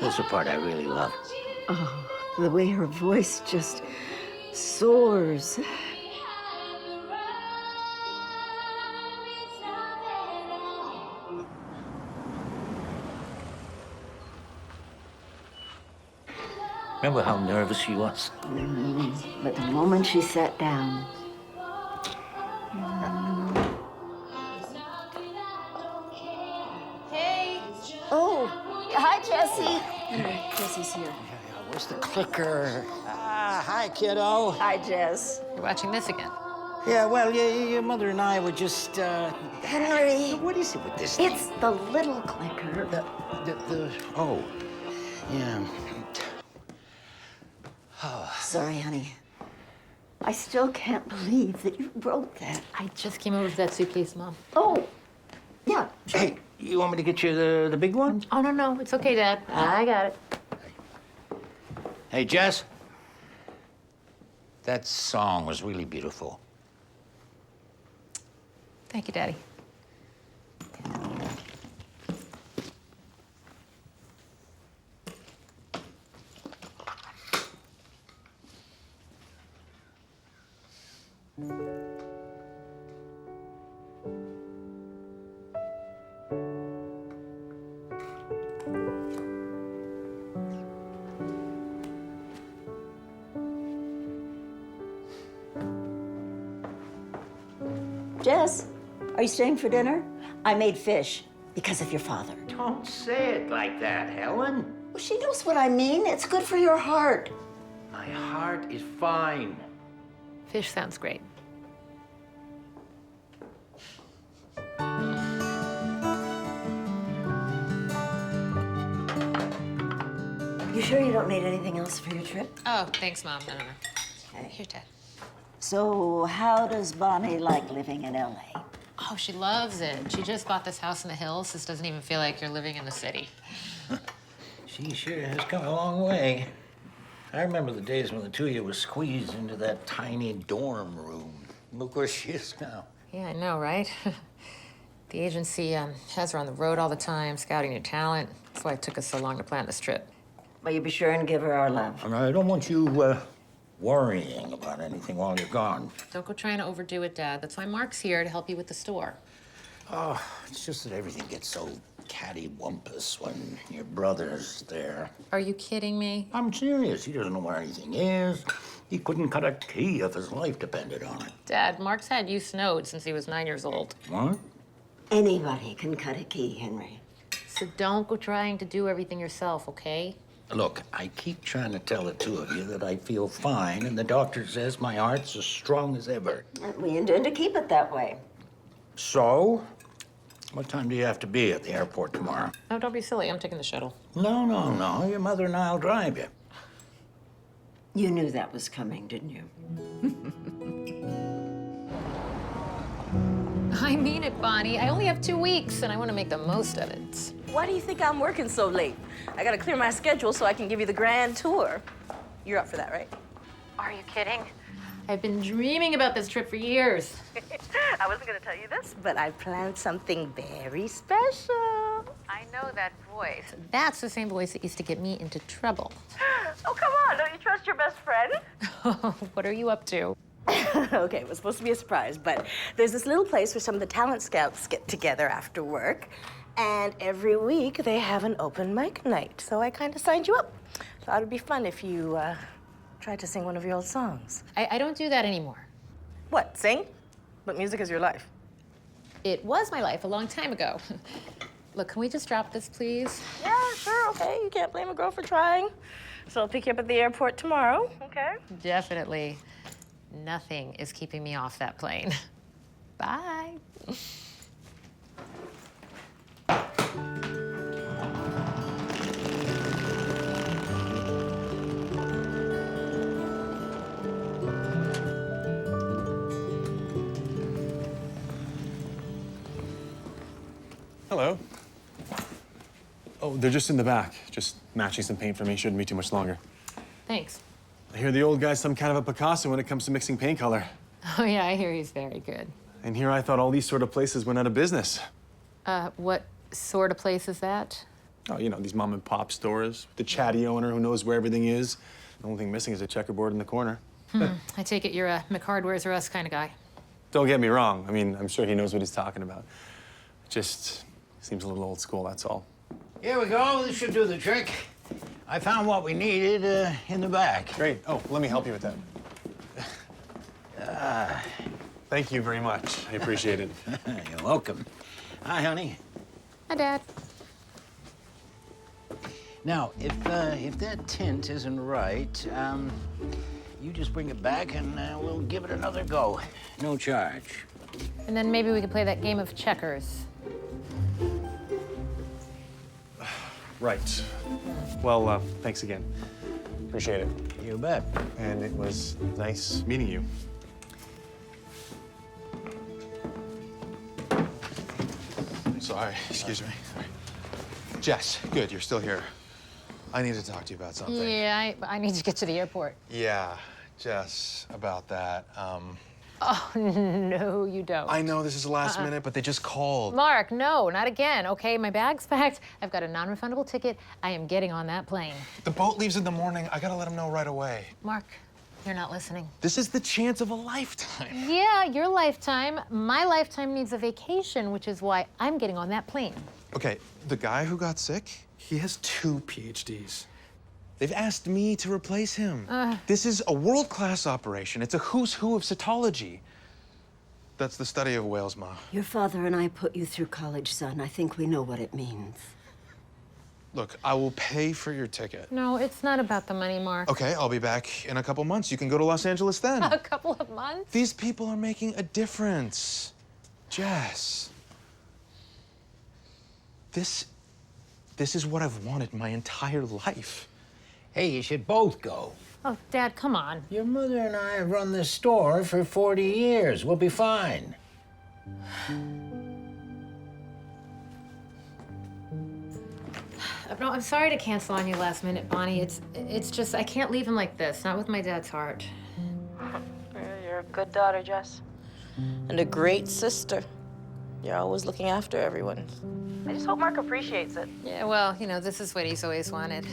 That's the part I really love. Oh, the way her voice just soars. Remember how nervous she was? But the moment she sat down, Hey. oh, hi, Jessie. Jessie's here. Where's the clicker? Ah, hi, kiddo. Hi, Jess. You're watching this again. Yeah, well, your mother and I were just, Henry. What is it with this thing? It's the little clicker. Oh, yeah. Sorry, honey. I still can't believe that you wrote that. I just came over with that suitcase, Mom. Oh, yeah. Hey, you want me to get you the big one? Oh, no. It's okay, Dad. I got it. Hey, Jess. That song was really beautiful. Thank you, Daddy. Jess, are you staying for dinner? I made fish because of your father. Don't say it like that, Helen. Well, she knows what I mean. It's good for your heart. My heart is fine. Fish sounds great. You sure you don't need anything else for your trip? Oh, thanks, Mom. No. Okay. Here, Dad. So, how does Bonnie like living in L.A.? Oh, she loves it. She just bought this house in the hills. This doesn't even feel like you're living in the city. She sure has come a long way. I remember the days when the two of you were squeezed into that tiny dorm room. Look where she is now. Yeah, I know, right? The agency has her on the road all the time, scouting new talent. That's why it took us so long to plan this trip. Well, you be sure and give her our love. And I don't want you worrying about anything while you're gone. Don't go trying to overdo it, Dad. That's why Mark's here to help you with the store. Oh, it's just that everything gets so cattywampus when your brother's there. Are you kidding me? I'm serious. He doesn't know where anything is. He couldn't cut a key if his life depended on it. Dad, Mark's had you snowed since he was 9 years old. What? Anybody can cut a key, Henry. So don't go trying to do everything yourself, okay? Look, I keep trying to tell the two of you that I feel fine, and the doctor says my heart's as strong as ever. We intend to keep it that way. So, what time do you have to be at the airport tomorrow? Oh, don't be silly. I'm taking the shuttle. No. Your mother and I'll drive you. You knew that was coming, didn't you? I mean it, Bonnie. I only have 2 weeks, and I want to make the most of it. Why do you think I'm working so late? I gotta clear my schedule so I can give you the grand tour. You're up for that, right? Are you kidding? I've been dreaming about this trip for years. I wasn't gonna tell you this, but I planned something very special. I know that voice. That's the same voice that used to get me into trouble. Oh, come on, don't you trust your best friend? What are you up to? Okay, it was supposed to be a surprise, but there's this little place where some of the talent scouts get together after work, and every week they have an open mic night. So I kind of signed you up. Thought it'd be fun if you tried to sing one of your old songs. I don't do that anymore. What, sing? But music is your life. It was my life a long time ago. Look, can we just drop this, please? Yeah, sure, okay. You can't blame a girl for trying. So I'll pick you up at the airport tomorrow, okay? Definitely. Nothing is keeping me off that plane. Bye. Hello. Oh, they're just in the back. Just matching some paint for me. Shouldn't be too much longer. Thanks. I hear the old guy's some kind of a Picasso when it comes to mixing paint color. Oh, yeah, I hear he's very good. And here I thought all these sort of places went out of business. What sort of place is that? Oh, you know, these mom and pop stores, the chatty owner who knows where everything is. The only thing missing is a checkerboard in the corner. I take it you're a McHardware's or us kind of guy. Don't get me wrong. I mean, I'm sure he knows what he's talking about. Just seems a little old school, that's all. Here we go. This should do the trick. I found what we needed in the back. Great. Oh, let me help you with that. Thank you very much. I appreciate it. You're welcome. Hi, honey. Hi, Dad. Now, if that tint isn't right, you just bring it back and we'll give it another go. No charge. And then maybe we could play that game of checkers. Right. Well, thanks again. Appreciate it. You bet. And it was nice meeting you. Sorry, excuse me. Jess, good, you're still here. I need to talk to you about something. Yeah, I need to get to the airport. Yeah, Jess, about that. Oh, no, you don't. I know this is the last minute, but they just called. Mark, no, not again, okay? My bag's packed. I've got a non-refundable ticket. I am getting on that plane. The boat leaves in the morning. I gotta let them know right away. Mark, you're not listening. This is the chance of a lifetime. Yeah, your lifetime. My lifetime needs a vacation, which is why I'm getting on that plane. Okay, the guy who got sick, he has 2 PhDs. They've asked me to replace him. This is a world-class operation. It's a who's who of cytology. That's the study of whales, Ma. Your father and I put you through college, son. I think we know what it means. Look, I will pay for your ticket. No, it's not about the money, Mark. Okay, I'll be back in a couple months. You can go to Los Angeles then. A couple of months? These people are making a difference. Jess. This is what I've wanted my entire life. Hey, you should both go. Oh, Dad, come on. Your mother and I have run this store for 40 years. We'll be fine. No, I'm sorry to cancel on you last minute, Bonnie. It's just, I can't leave him like this, not with my dad's heart. You're a good daughter, Jess. And a great sister. You're always looking after everyone. I just hope Mark appreciates it. Yeah, well, you know, this is what he's always wanted.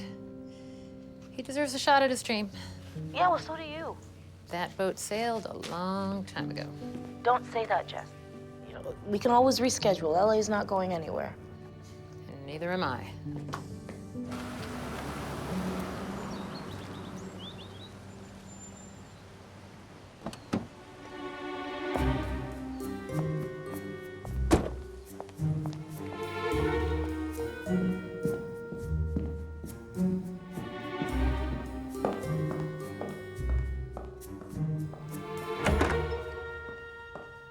He deserves a shot at his dream. Yeah, well, so do you. That boat sailed a long time ago. Don't say that, Jess. You know, we can always reschedule. LA's not going anywhere. And neither am I.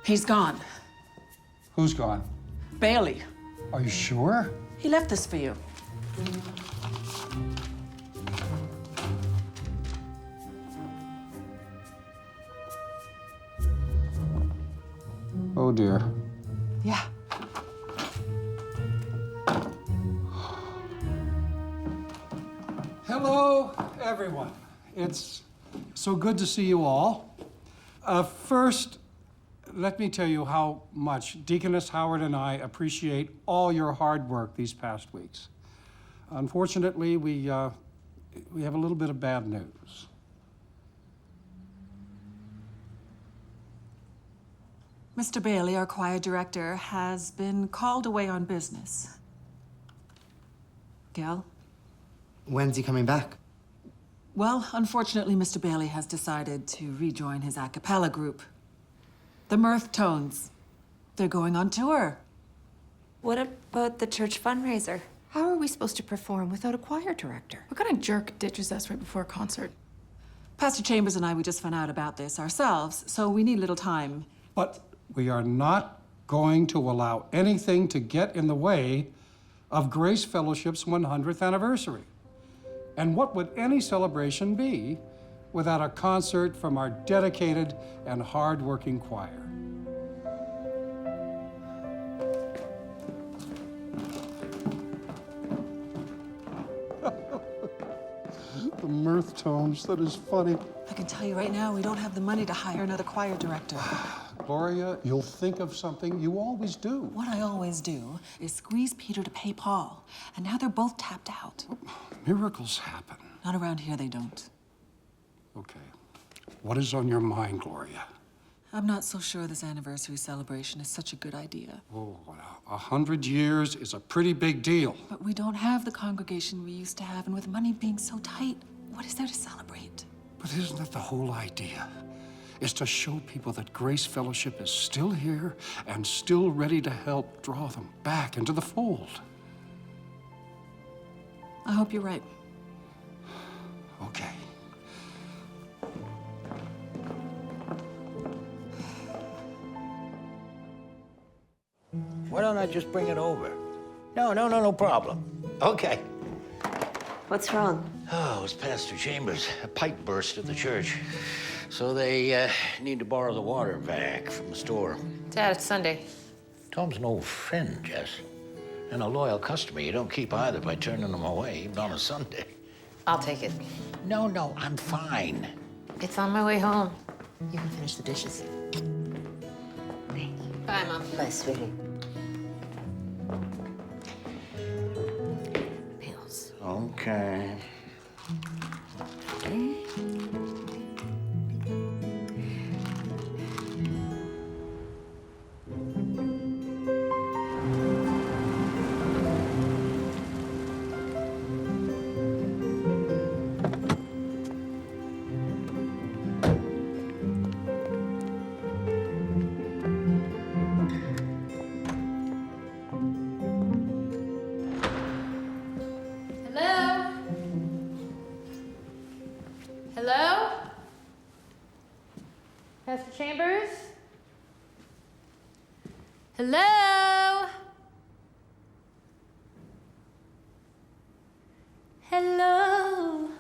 He's gone. Who's gone? Bailey. Are you sure? He left this for you. Oh, dear. Yeah. Hello, everyone. It's so good to see you all. First, let me tell you how much Deaconess Howard and I appreciate all your hard work these past weeks. Unfortunately, we have a little bit of bad news. Mr. Bailey, our choir director, has been called away on business. Gail? When's he coming back? Well, unfortunately, Mr. Bailey has decided to rejoin his a cappella group, the Mirth Tones. They're going on tour. What about the church fundraiser? How are we supposed to perform without a choir director? What kind of jerk ditches us right before a concert? Pastor Chambers and I, we just found out about this ourselves, so we need a little time. But we are not going to allow anything to get in the way of Grace Fellowship's 100th anniversary. And what would any celebration be without a concert from our dedicated and hard-working choir? The Mirth Tones, that is funny. I can tell you right now, we don't have the money to hire another choir director. Gloria, you'll think of something. You always do. What I always do is squeeze Peter to pay Paul, and now they're both tapped out. Miracles happen. Not around here, they don't. Okay. What is on your mind, Gloria? I'm not so sure this anniversary celebration is such a good idea. Oh, 100 years is a pretty big deal. But we don't have the congregation we used to have, and with money being so tight, what is there to celebrate? But isn't that the whole idea? Is to show people that Grace Fellowship is still here and still ready to help draw them back into the fold. I hope you're right. Okay. Why don't I just bring it over? No problem. Okay. What's wrong? Oh, it was Pastor Chambers. A pipe burst at the church. So they need to borrow the water vac from the store. Dad, it's Sunday. Tom's an old friend, Jess. And a loyal customer. You don't keep either by turning them away, even on a Sunday. I'll take it. No, I'm fine. It's on my way home. You can finish the dishes. Thank you. Bye, Mom. Bye, sweetie. Pills. Okay. Hello? Pastor Chambers? Hello? Hello?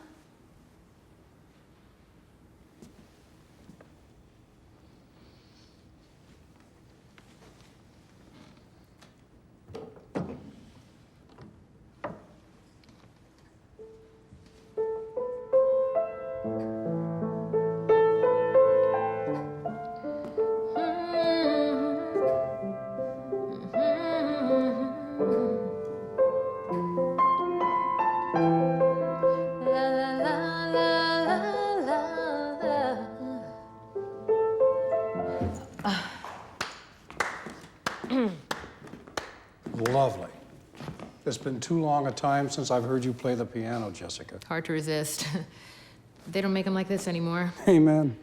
Lovely. It's been too long a time since I've heard you play the piano, Jessica. Hard to resist. They don't make them like this anymore. Amen.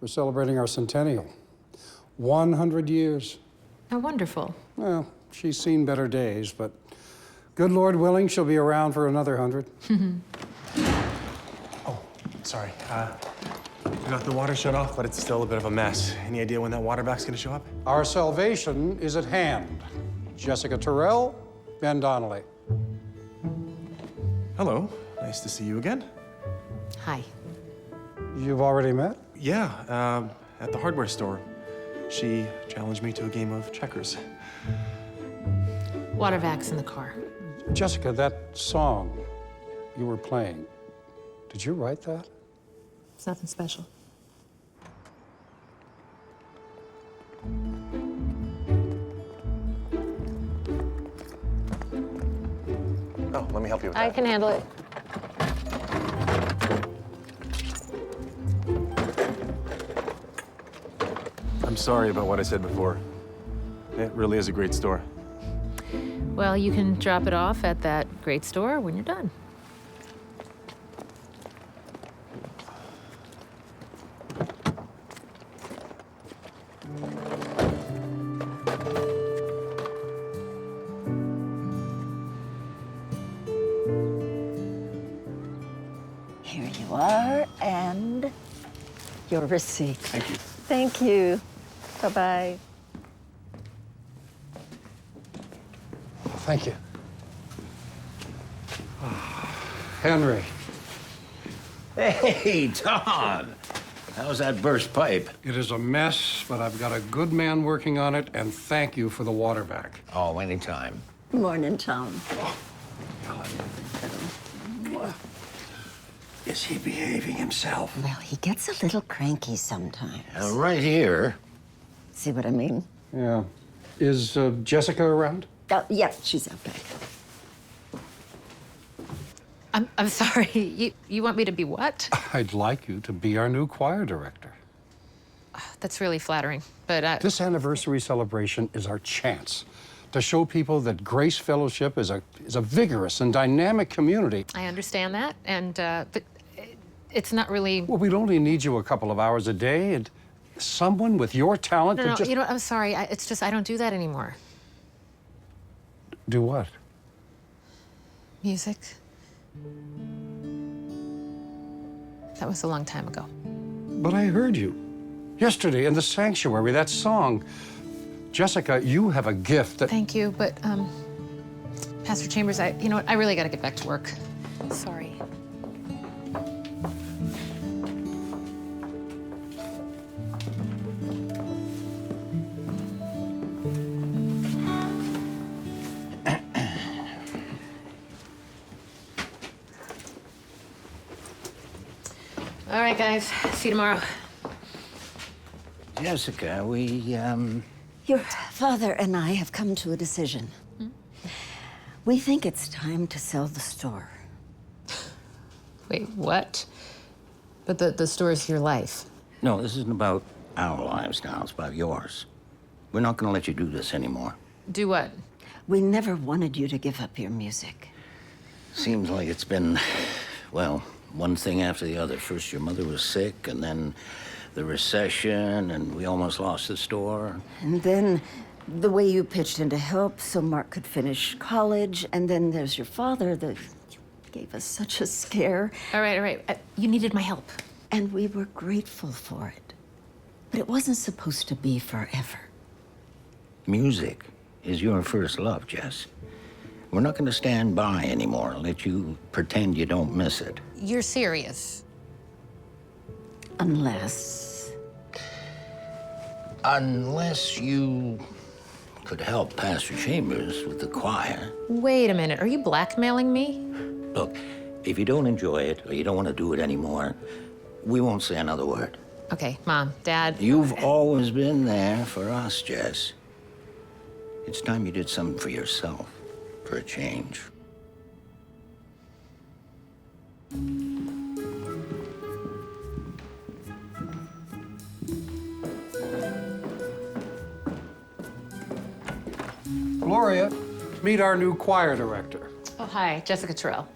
We're celebrating our centennial. 100 years. How wonderful. Well, she's seen better days, but good Lord willing, she'll be around for another 100. Oh, sorry. We got the water shut off, but it's still a bit of a mess. Any idea when that water vac's gonna show up? Our salvation is at hand. Jessica Terrill, Ben Donnelly. Hello. Nice to see you again. Hi. You've already met? Yeah, at the hardware store. She challenged me to a game of checkers. Water vac's in the car. Jessica, that song you were playing, did you write that? It's nothing special. Oh, let me help you with that. I can handle it. I'm sorry about what I said before. It really is a great store. Well, you can drop it off at that great store when you're done. Here you are, and your receipt. Thank you. Thank you. Bye-bye. Thank you. Henry. Hey, Tom. How's that burst pipe? It is a mess, but I've got a good man working on it, and thank you for the water vac. Oh, anytime. Morning, Tom. Is he behaving himself? Well, he gets a little cranky sometimes. Right here, See what I mean? Yeah. Is Jessica around? Yeah, she's out back. I'm sorry. You want me to be what? I'd like you to be our new choir director. That's really flattering, but This anniversary celebration is our chance to show people that Grace Fellowship is a vigorous and dynamic community. I understand that, and but it's not really. Well, we'd only need you a couple of hours a day, and someone with your talent No, could no, just... you know, I'm sorry. It's just I don't do that anymore. Do what? Music. That was a long time ago. But I heard you yesterday in the sanctuary, that song. Jessica, you have a gift that... Thank you, but Pastor Chambers, you know what? I really got to get back to work. Sorry. All right, guys. See you tomorrow. Jessica, Your father and I have come to a decision. We think it's time to sell the store. Wait, what? But the store's your life. No, this isn't about our lives now. It's about yours. We're not going to let you do this anymore. Do what? We never wanted you to give up your music. Seems like it's been, well, one thing after the other. First, your mother was sick, and then the recession, and we almost lost the store. And then the way you pitched in to help so Mark could finish college, and then there's your father that gave us such a scare. All right. You needed my help. And we were grateful for it. But it wasn't supposed to be forever. Music is your first love, Jess. We're not going to stand by anymore and let you pretend you don't miss it. You're serious. Unless you could help Pastor Chambers with the choir. Wait a minute. Are you blackmailing me? Look, if you don't enjoy it or you don't want to do it anymore, we won't say another word. Okay, Mom, Dad. You've always been there for us, Jess. It's time you did something for yourself, for a change. Gloria, meet our new choir director. Oh, hi, Jessica Terrill.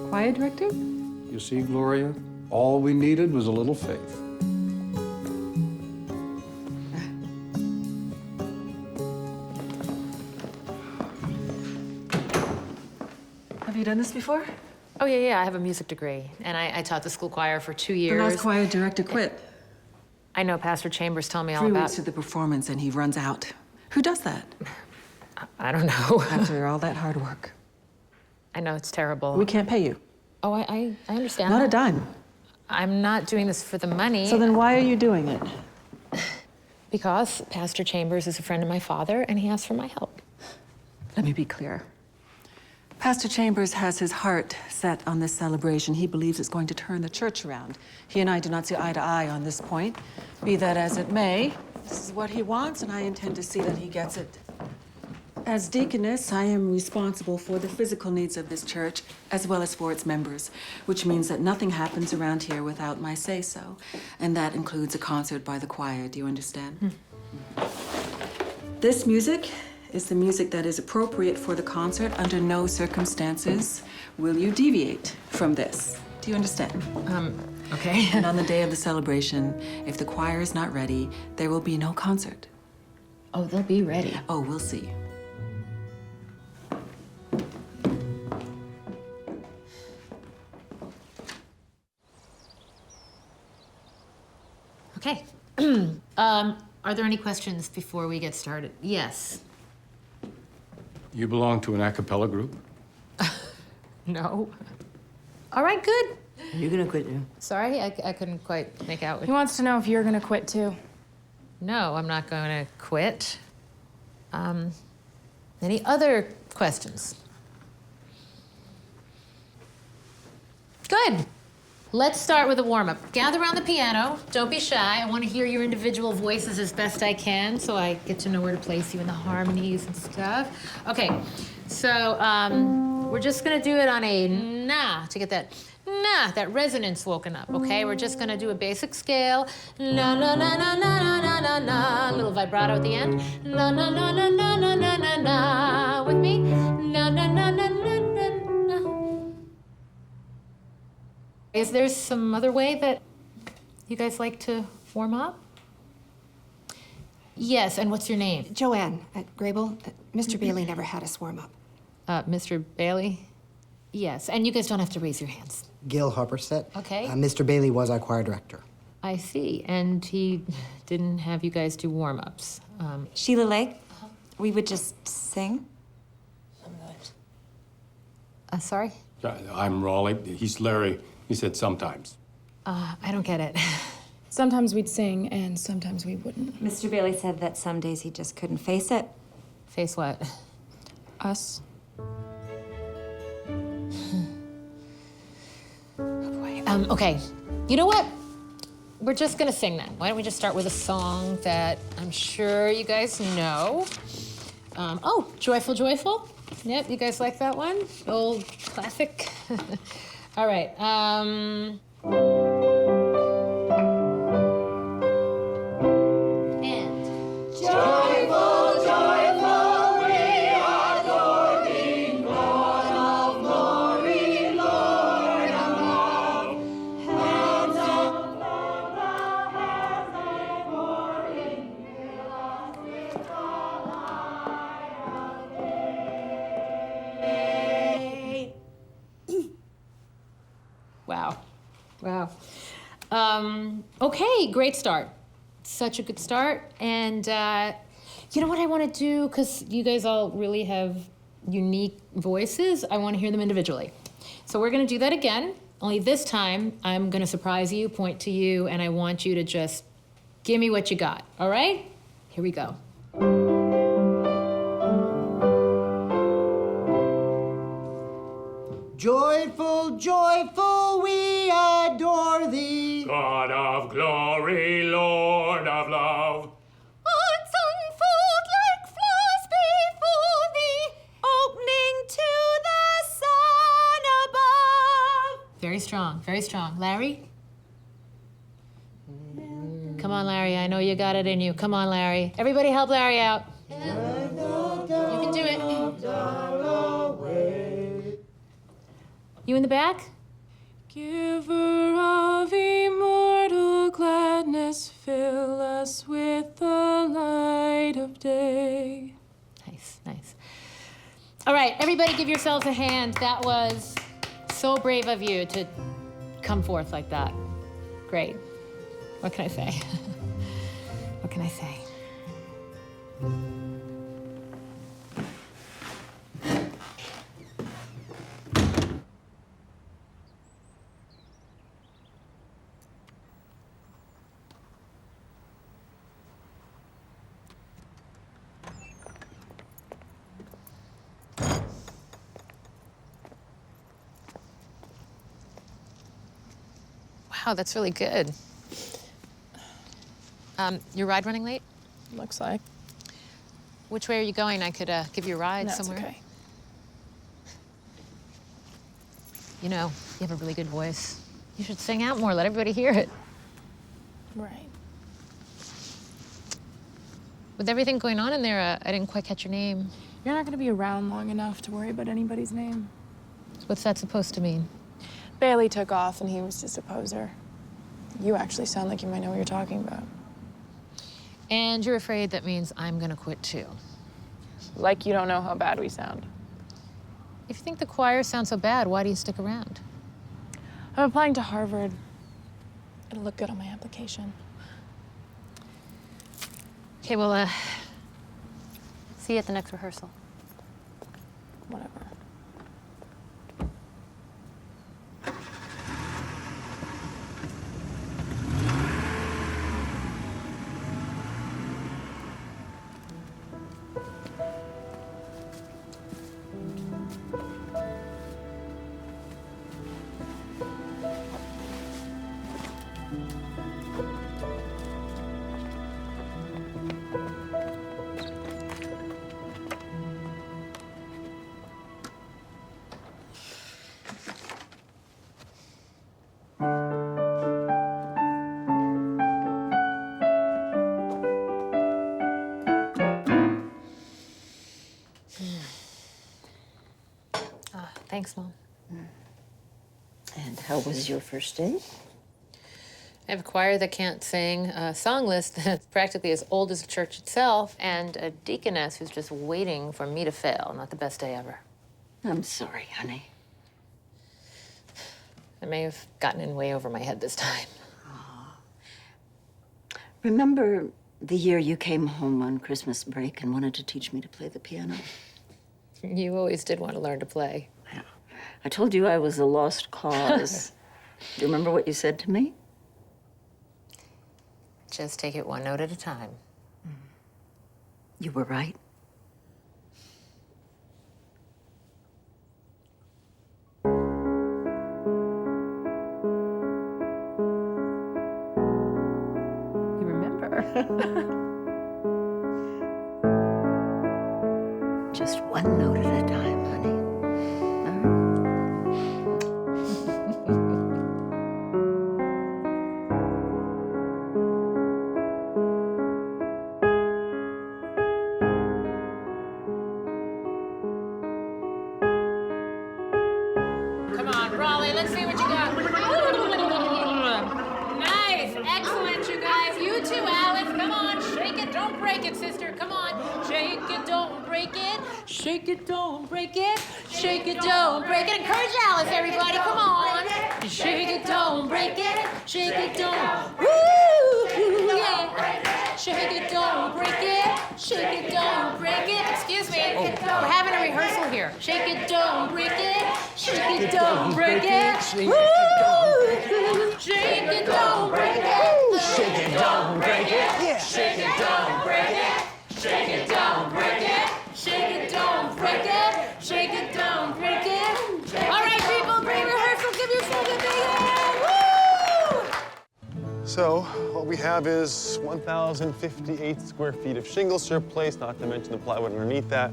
Choir director? You see, Gloria, all we needed was a little faith. Have you done this before? Oh, yeah. I have a music degree, and I taught the school choir for 2 years. The last choir director quit. I know Pastor Chambers told me all 3 about. weeks to the performance and he runs out. Who does that? I don't know. After all that hard work. I know it's terrible. We can't pay you. Oh, I understand. Not a that. dime. I'm not doing this for the money. So then why are you doing it? Because Pastor Chambers is a friend of my father, and he asked for my help. Let me be clear. Pastor Chambers has his heart set on this celebration. He believes it's going to turn the church around. He and I do not see eye to eye on this point. Be that as it may, this is what he wants, and I intend to see that he gets it. As deaconess, I am responsible for the physical needs of this church, as well as for its members, which means that nothing happens around here without my say-so. And that includes a concert by the choir. Do you understand? This music is the music that is appropriate for the concert. Under no circumstances will you deviate from this. Do you understand? Okay. And on the day of the celebration, if the choir is not ready, there will be no concert. Oh, they'll be ready. Oh, we'll see. Okay. Are there any questions before we get started? Yes. You belong to an a cappella group? No. All right, good. You're gonna quit now. Sorry, I couldn't quite make out with He wants to know if you're gonna quit too. No, I'm not going to quit. Any other questions? Good. let's start with a warm-up. Gather around the piano. Don't be shy. I want to hear your individual voices as best I can so I get to know where to place you in the harmonies and stuff. Okay, so we're just going to do it on a na to get that na, that resonance woken up, okay? We're just going to do a basic scale. Na, na, na, na, na, na, na, na, na. A little vibrato at the end. Na, na, na, na, na, na, na, na, na. With me? Na, na, na, na, na, na, na. Is there some other way that you guys like to warm up? Yes, and what's your name? Joanne at Grable. Mr. Bailey never had us warm up. Mr. Bailey? Yes, and you guys don't have to raise your hands. Gil Harperstedt. Okay. Mr. Bailey was our choir director. I see, and he didn't have you guys do warm-ups. Sheila Lake. We would just sing. Sorry? I'm Raleigh. He's Larry. He said sometimes. I don't get it. Sometimes we'd sing and sometimes we wouldn't. Mr. Bailey said that some days he just couldn't face it. Face what? Us. Okay, you know what? We're just gonna sing then. Why don't we just start with a song that I'm sure you guys know? Oh, Joyful, Joyful. Yep, you guys like that one? Old classic. All right. Wow. Wow. Okay, great start. Such a good start. And you know what I want to do? Because you guys all really have unique voices. I want to hear them individually. So we're going to do that again. Only this time, I'm going to surprise you, point to you, and I want you to just give me what you got. All right? Here we go. Joyful, joyful, we adore thee. God of glory, Lord of love. Hearts unfold like flowers before thee, opening to the sun above. Very strong, very strong. Larry? Come on, Larry. I know you got it in you. Come on, Larry. Everybody help Larry out. You can do it. You in the back? Giver of immortal gladness, fill us with the light of day. Nice, nice. All right, everybody give yourselves a hand. That was so brave of you to come forth like that. Great. What can I say? What can I say? Wow, that's really good. Your ride running late? Looks like. Which way are you going? I could give you a ride No, somewhere. it's okay. You know, you have a really good voice. You should sing out more, let everybody hear it. Right. With everything going on in there, I didn't quite catch your name. You're not gonna be around long enough to worry about anybody's name. What's that supposed to mean? Bailey took off and he was just a poser. You actually sound like you might know what you're talking about. And you're afraid that means I'm gonna quit too. Like you don't know how bad we sound. If you think the choir sounds so bad, why do you stick around? I'm applying to Harvard. It'll look good on my application. Okay, well, see you at the next rehearsal. Whatever. Thanks, Mom. And how was your first day? I have a choir that can't sing, a song list that's practically as old as the church itself, and a deaconess who's just waiting for me to fail. Not the best day ever. I'm sorry, honey. I may have gotten in way over my head this time. Remember the year you came home on Christmas break and wanted to teach me to play the piano? You always did want to learn to play. Yeah. I told you I was a lost cause. Do you remember what you said to me? Just take it one note at a time. You were right. You remember? Just one note at a time, honey. Come on, Raleigh, let's see what you got. Nice, excellent, you guys. You too, Alice. Come on, shake it, don't break it, sister. Come on, shake it, don't break it. Shake it, don't break it. Shake it, don't break it. Encourage Alice, everybody. Come on. Shake it, don't break it. Shake it, don't. Woo, yeah. Shake it, don't break it. Shake it, don't break it. Excuse me. We're having a rehearsal here. Shake it, don't break it. Shake it, don't break it. Woo! Shake it, don't break it. Shake it, don't break it. Yeah. Shake it, don't break it. Shake it, don't break it. Shake it, don't break it. Shake it, don't break it. All right, people, great rehearsal. Give yourself a big hand. Woo! So, what we have is 1,058 square feet of shingles to replace, not to mention the plywood underneath that.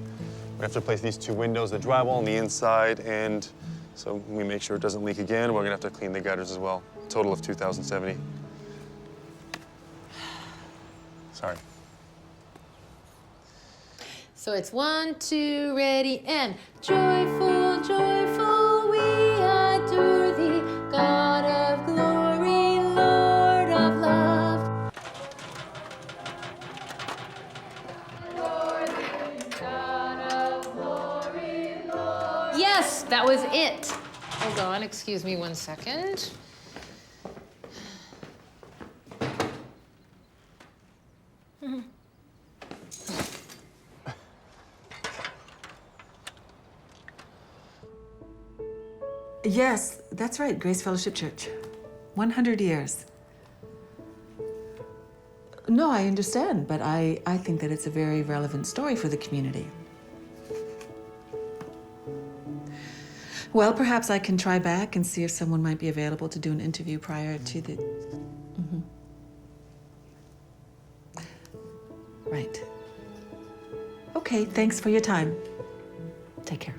We have to replace these two windows, the drywall on the inside, and so we make sure it doesn't leak again. We're gonna have to clean the gutters as well. Total of 2,070. Sorry. So it's 1, 2, ready, and joyful, joyful, we adore thee, God of glory, Lord of love. Yes, that was it. Hold on, excuse me 1 second. Yes, that's right, Grace Fellowship Church. 100 years. No, I understand, but I think that it's a very relevant story for the community. Well, perhaps I can try back and see if someone might be available to do an interview prior to the... Right. Okay, thanks for your time. Take care.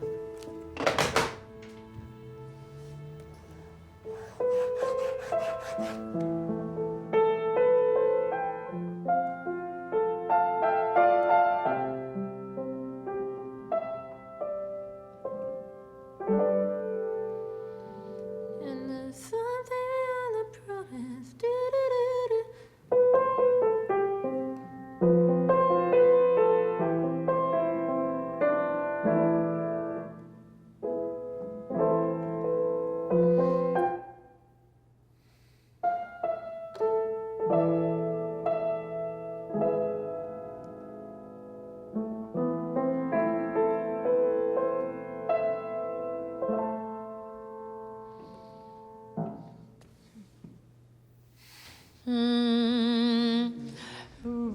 And there's something on the promise. Do-do-do-do.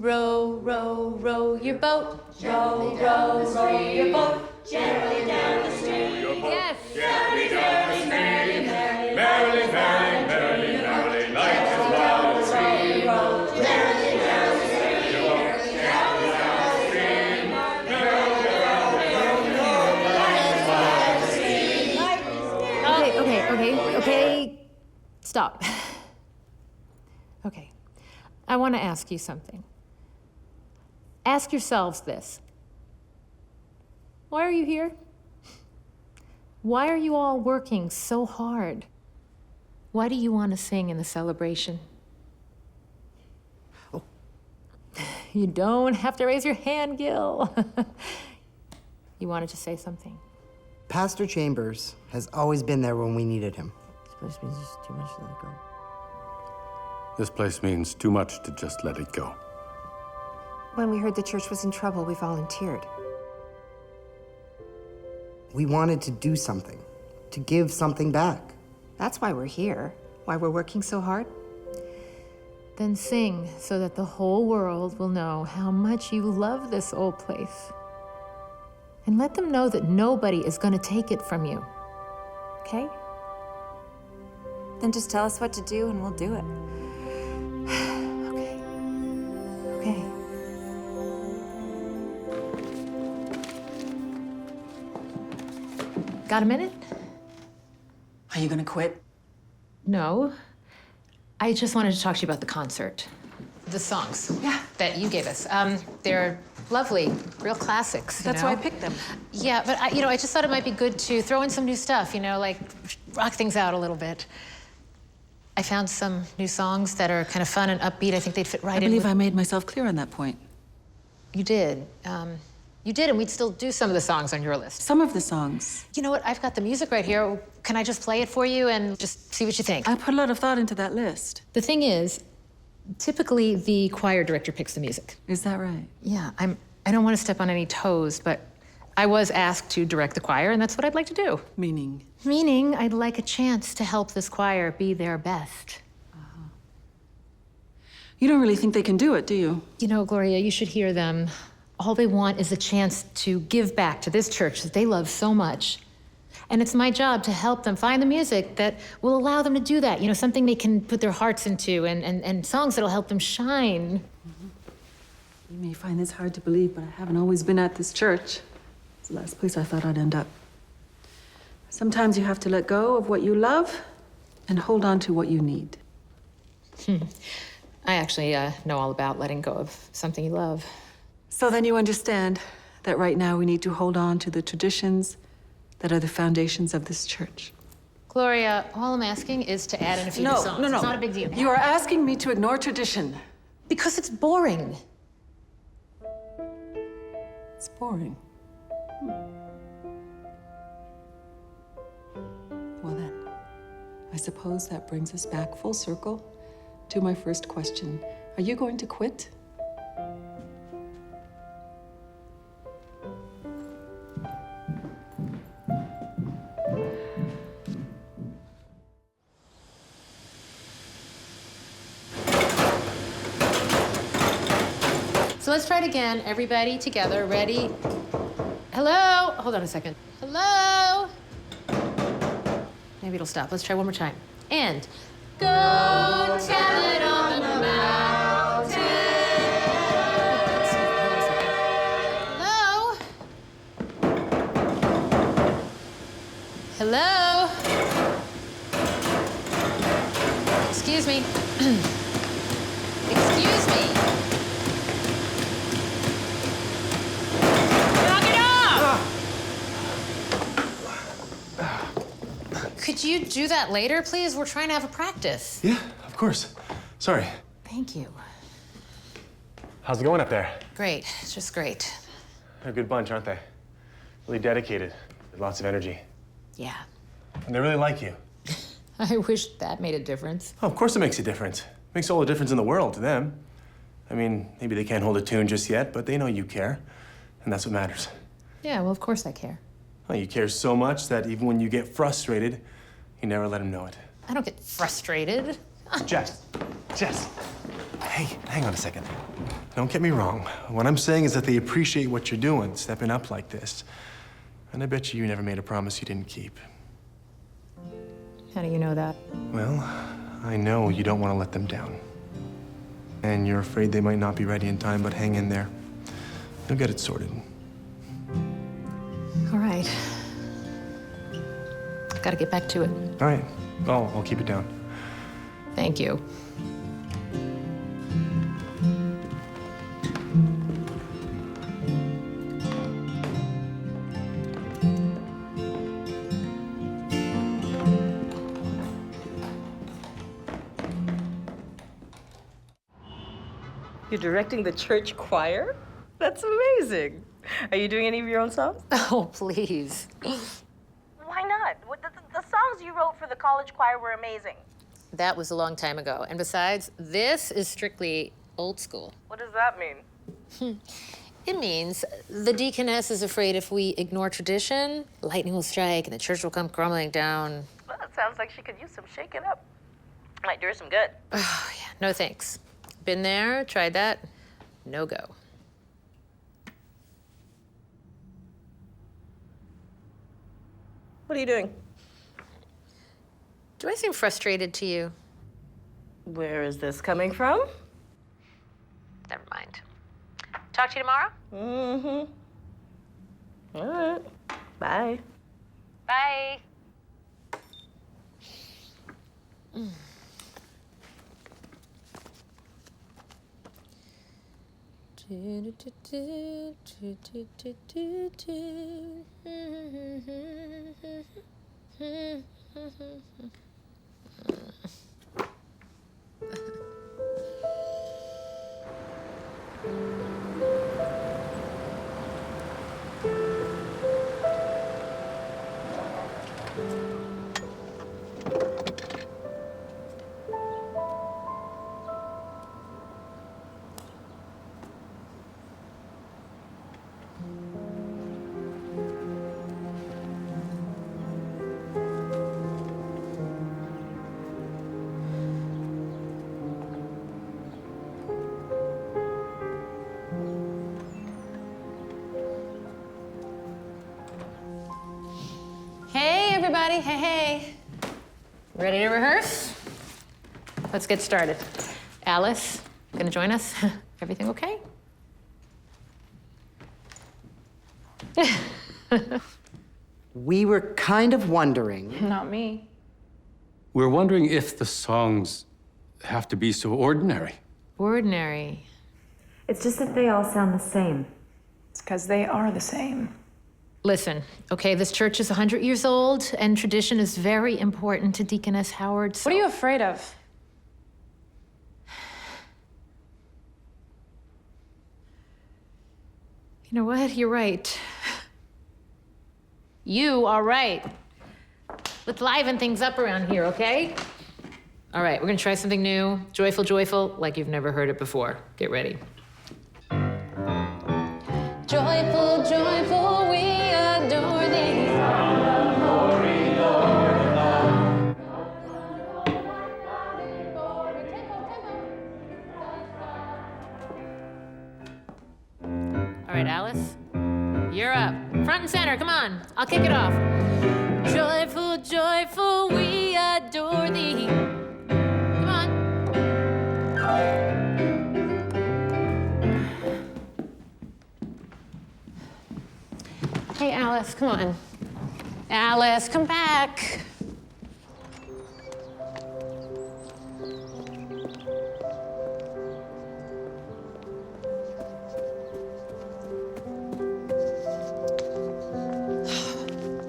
Row, row, row your boat. Row, row, row your boat. Gently down the stream. Yes. Gently down the stream. Merrily, merrily, merrily, merrily, like a wild stream. Merrily down the stream. Gently down the stream. Merrily, merrily, merrily, Okay. Stop. Okay. I want to ask you something. Ask yourselves this. Why are you here? Why are you all working so hard? Why do you want to sing in the celebration? Oh. You don't have to raise your hand, Gil. You wanted to say something. Pastor Chambers has always been there when we needed him. This place means just too much to let go. This place means too much to just let it go. When we heard the church was in trouble, we volunteered. We wanted to do something, to give something back. That's why we're here, why we're working so hard. Then sing so that the whole world will know how much you love this old place. And let them know that nobody is going to take it from you. Okay? Then just tell us what to do and we'll do it. Okay. Okay. Got a minute? Are you gonna quit? No. I just wanted to talk to you about the concert. The songs. Yeah. That you gave us. They're lovely, real classics. That's why I picked them. Yeah, but I just thought it might be good to throw in some new stuff, like rock things out a little bit. I found some new songs that are kind of fun and upbeat. I think they'd fit right in. I believe I made myself clear on that point. You did. You did, and we'd still do some of the songs on your list. Some of the songs. You know what? I've got the music right here. Can I just play it for you and just see what you think? I put a lot of thought into that list. The thing is, typically the choir director picks the music. Is that right? Yeah, I don't want to step on any toes, but I was asked to direct the choir, and that's what I'd like to do. Meaning? Meaning I'd like a chance to help this choir be their best. You don't really think they can do it, do you? Gloria, you should hear them. All they want is a chance to give back to this church that they love so much. And it's my job to help them find the music that will allow them to do that. Something they can put their hearts into and songs that'll help them shine. You may find this hard to believe, but I haven't always been at this church. It's the last place I thought I'd end up. Sometimes you have to let go of what you love and hold on to what you need. I actually know all about letting go of something you love. So then you understand that right now we need to hold on to the traditions that are the foundations of this church. Gloria, all I'm asking is to add in a few new songs. No. It's not a big deal. You are asking me to ignore tradition. Because it's boring. It's boring. Well then, I suppose that brings us back full circle to my first question. Are you going to quit? So let's try it again. Everybody together. Ready? Hello? Hold on a second. Hello? Maybe it'll stop. Let's try one more time. And go tell it on the mountain. Hello? Hello? Excuse me. Excuse me. Could you do that later, please? We're trying to have a practice. Yeah, of course. Sorry. Thank you. How's it going up there? Great. It's just great. They're a good bunch, aren't they? Really dedicated, with lots of energy. Yeah. And they really like you. I wish that made a difference. Oh, of course it makes a difference. It makes all the difference in the world to them. I mean, maybe they can't hold a tune just yet, but they know you care. And that's what matters. Yeah, well, of course I care. Well, you care so much that even when you get frustrated, you never let them know it. I don't get frustrated. Jess. Hey, hang on a second. Don't get me wrong. What I'm saying is that they appreciate what you're doing, stepping up like this. And I bet you never made a promise you didn't keep. How do you know that? Well, I know you don't want to let them down. And you're afraid they might not be ready in time, but hang in there. You'll get it sorted. All right. Gotta get back to it. All right. I'll keep it down. Thank you. You're directing the church choir? That's amazing. Are you doing any of your own songs? Oh, please. Why not? The songs you wrote for the college choir were amazing. That was a long time ago. And besides, this is strictly old school. What does that mean? It means the deaconess is afraid if we ignore tradition, lightning will strike and the church will come crumbling down. Well, it sounds like she could use some shaking up. Might do her some good. Oh, yeah, no thanks. Been there, tried that, no go. What are you doing? Do I seem frustrated to you? Where is this coming from? Never mind. Talk to you tomorrow? Mm-hmm. All right. Bye. Bye. Hey, everybody. Hey. Ready to rehearse? Let's get started. Alice, gonna join us? Everything okay? We were kind of wondering. Not me. We're wondering if the songs have to be so ordinary. Ordinary. It's just that they all sound the same. It's because they are the same. Listen, okay, this church is 100 years old, and tradition is very important to Deaconess Howard. What are you afraid of? You know what? You're right. You are right. Let's liven things up around here, okay? All right, we're gonna try something new. Joyful, joyful, like you've never heard it before. Get ready. Joyful, joyful, we adore thee. All right, Alice, you're up. Front and center, come on. I'll kick it off. Joyful, joyful, we adore thee. Come on. Hey, Alice, come on. Alice, come back.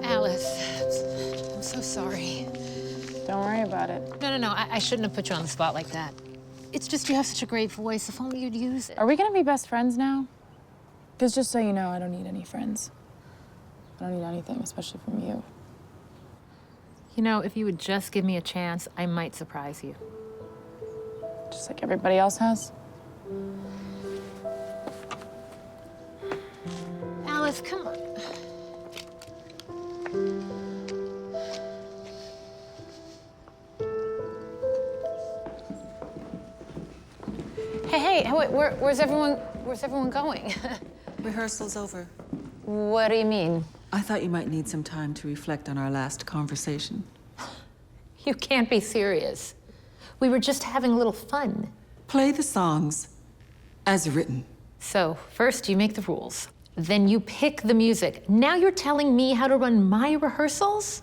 Alice, I'm so sorry. Don't worry about it. No, I shouldn't have put you on the spot like that. It's just you have such a great voice. If only you'd use it. Are we gonna be best friends now? Because just so you know, I don't need any friends. I don't need anything, especially from you. You know, if you would just give me a chance, I might surprise you. Just like everybody else has. Alice, come on. Hey, where's everyone going? Rehearsal's over. What do you mean? I thought you might need some time to reflect on our last conversation. You can't be serious. We were just having a little fun. Play the songs as written. So, first you make the rules. Then you pick the music. Now you're telling me how to run my rehearsals?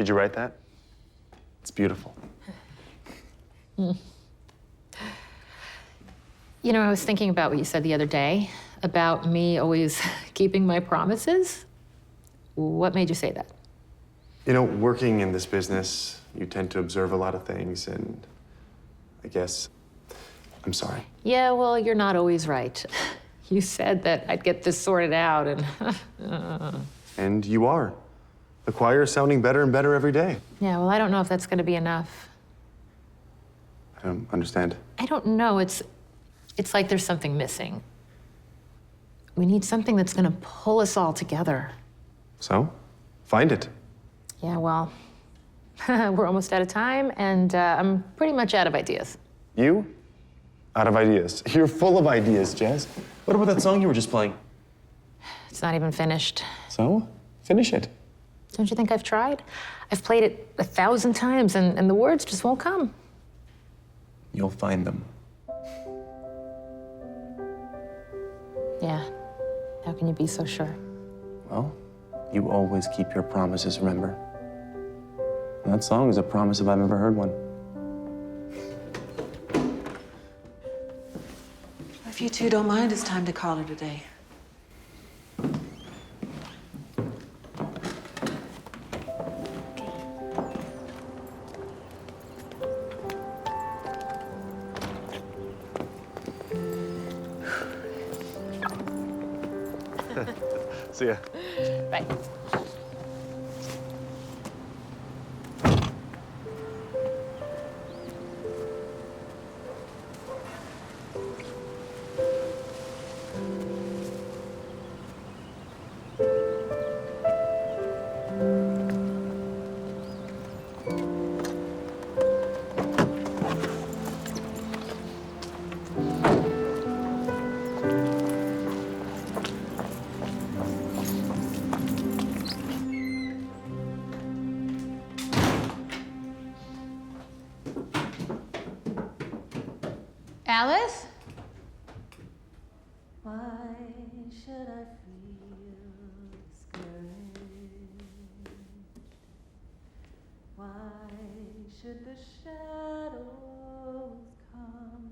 Did you write that? It's beautiful. You know, I was thinking about what you said the other day about me always keeping my promises. What made you say that? You know, working in this business, you tend to observe a lot of things, and I guess I'm sorry. Yeah, well, you're not always right. You said that I'd get this sorted out, and... And you are. The choir is sounding better and better every day. Yeah, well, I don't know if that's going to be enough. I don't understand. I don't know. It's like there's something missing. We need something that's going to pull us all together. So, find it. Yeah, well, we're almost out of time, and I'm pretty much out of ideas. You? Out of ideas. You're full of ideas, Jazz. What about that song you were just playing? It's not even finished. So, finish it. Don't you think I've tried? I've played it 1,000 times, and the words just won't come. You'll find them. Yeah. How can you be so sure? Well, you always keep your promises, remember? And that song is a promise if I've ever heard one. If you two don't mind, it's time to call it a day. See ya. Bye. Alice? Why should I feel discouraged? Why should the shadows come?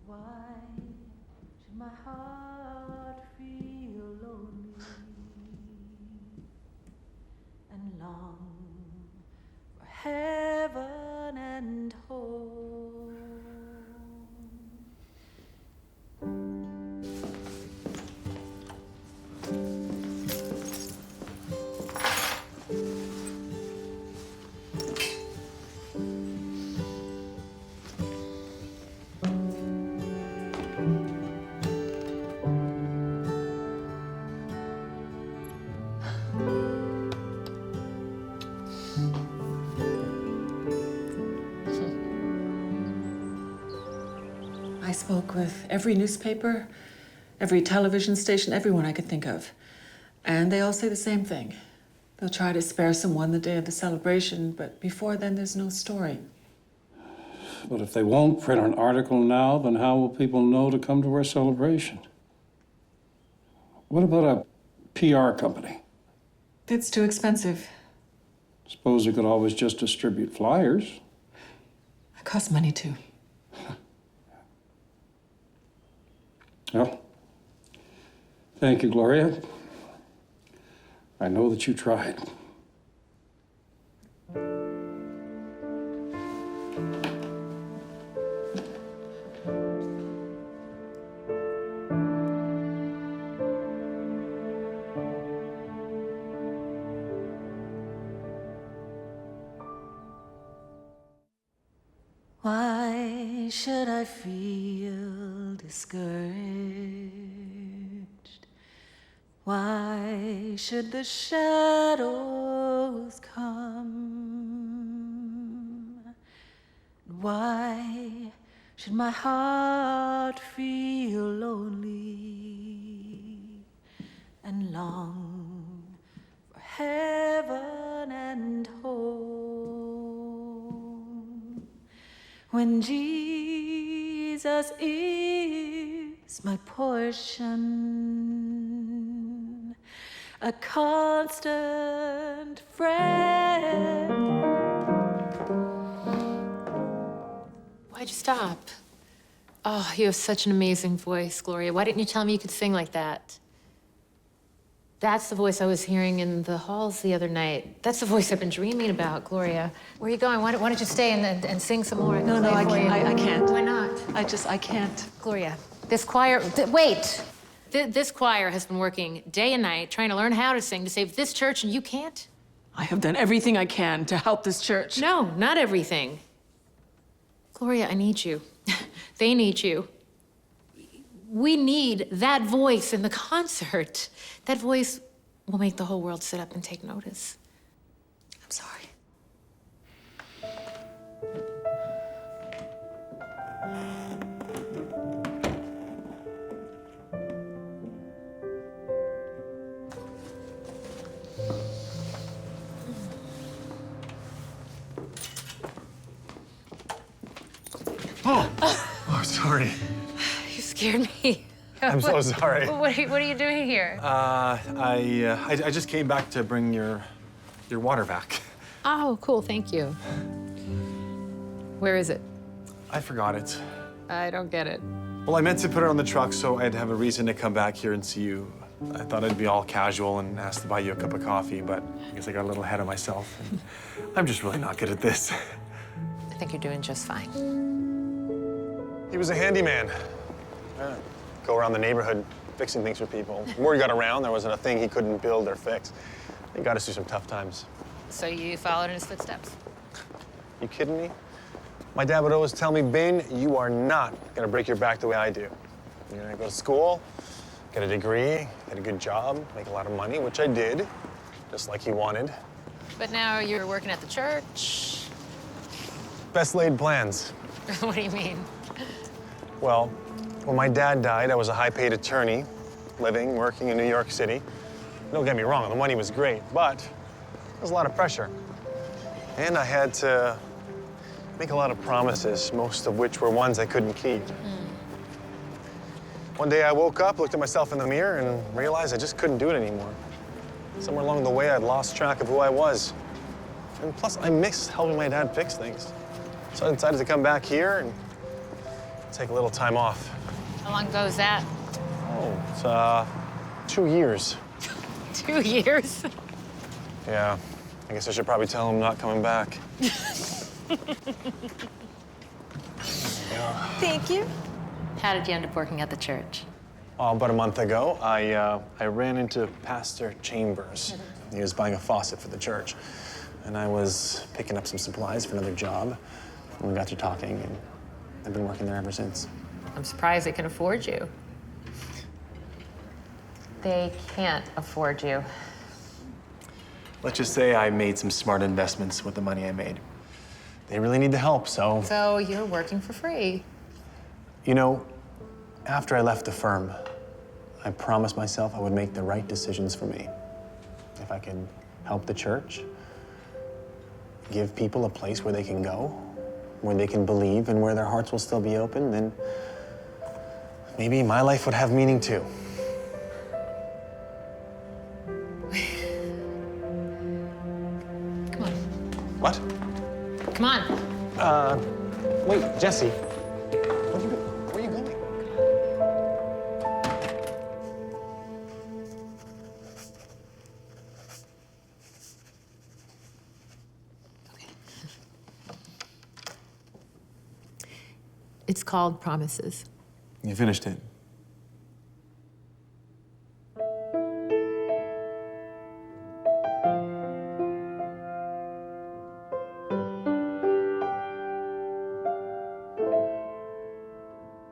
Why should my heart feel lonely and long for heaven and home? I spoke with every newspaper, every television station, everyone I could think of. And they all say the same thing. They'll try to spare someone the day of the celebration, but before then, there's no story. But if they won't print an article now, then how will people know to come to our celebration? What about a PR company? It's too expensive. Suppose we could always just distribute flyers. It costs money, too. Well, thank you, Gloria. I know that you tried. Why should I feel discouraged? Why should the shadows come? Why should my heart feel lonely and long for heaven and home? When Jesus is my portion, a constant friend. Why'd you stop? Oh, you have such an amazing voice, Gloria. Why didn't you tell me you could sing like that? That's the voice I was hearing in the halls the other night. That's the voice I've been dreaming about, Gloria. Where are you going? Why don't you stay and sing some more? No, I can't. I can't. Why not? I can't. Gloria, this choir, wait! This choir has been working day and night trying to learn how to sing to save this church, and you can't? I have done everything I can to help this church. No, not everything. Gloria, I need you. They need you. We need that voice in the concert. That voice will make the whole world sit up and take notice. I'm sorry. Oh, sorry. You scared me. I'm so sorry. What are you doing here? I just came back to bring your water back. Oh, cool, thank you. Where is it? I forgot it. I don't get it. Well, I meant to put it on the truck so I'd have a reason to come back here and see you. I thought I'd be all casual and ask to buy you a cup of coffee, but I guess I got a little ahead of myself. And I'm just really not good at this. I think you're doing just fine. He was a handyman. Go around the neighborhood fixing things for people. Word got around there wasn't a thing he couldn't build or fix. He got us through some tough times. So you followed in his footsteps? You kidding me? My dad would always tell me, Ben, you are not gonna break your back the way I do. You're gonna go to school, get a degree, get a good job, make a lot of money, which I did, just like he wanted. But now you're working at the church. Best laid plans. What do you mean? Well, when my dad died, I was a high-paid attorney, living, working in New York City. Don't get me wrong, the money was great, but there was a lot of pressure. And I had to make a lot of promises, most of which were ones I couldn't keep. One day I woke up, looked at myself in the mirror, and realized I just couldn't do it anymore. Somewhere along the way, I'd lost track of who I was. And plus, I missed helping my dad fix things. So I decided to come back here and take a little time off. How long ago was that? Oh, it's 2 years. 2 years? Yeah, I guess I should probably tell him I'm not coming back. Thank you. How did you end up working at the church? About a month ago, I ran into Pastor Chambers. He was buying a faucet for the church. And I was picking up some supplies for another job. And we got to talking, and I've been working there ever since. I'm surprised they can afford you. They can't afford you. Let's just say I made some smart investments with the money I made. They really need the help, so... So you're working for free. You know, after I left the firm, I promised myself I would make the right decisions for me. If I could help the church, give people a place where they can go, where they can believe, and where their hearts will still be open, then maybe my life would have meaning too. Come on. What? Come on. Wait, Jesse. Where are you going? It's called Promises. You finished it.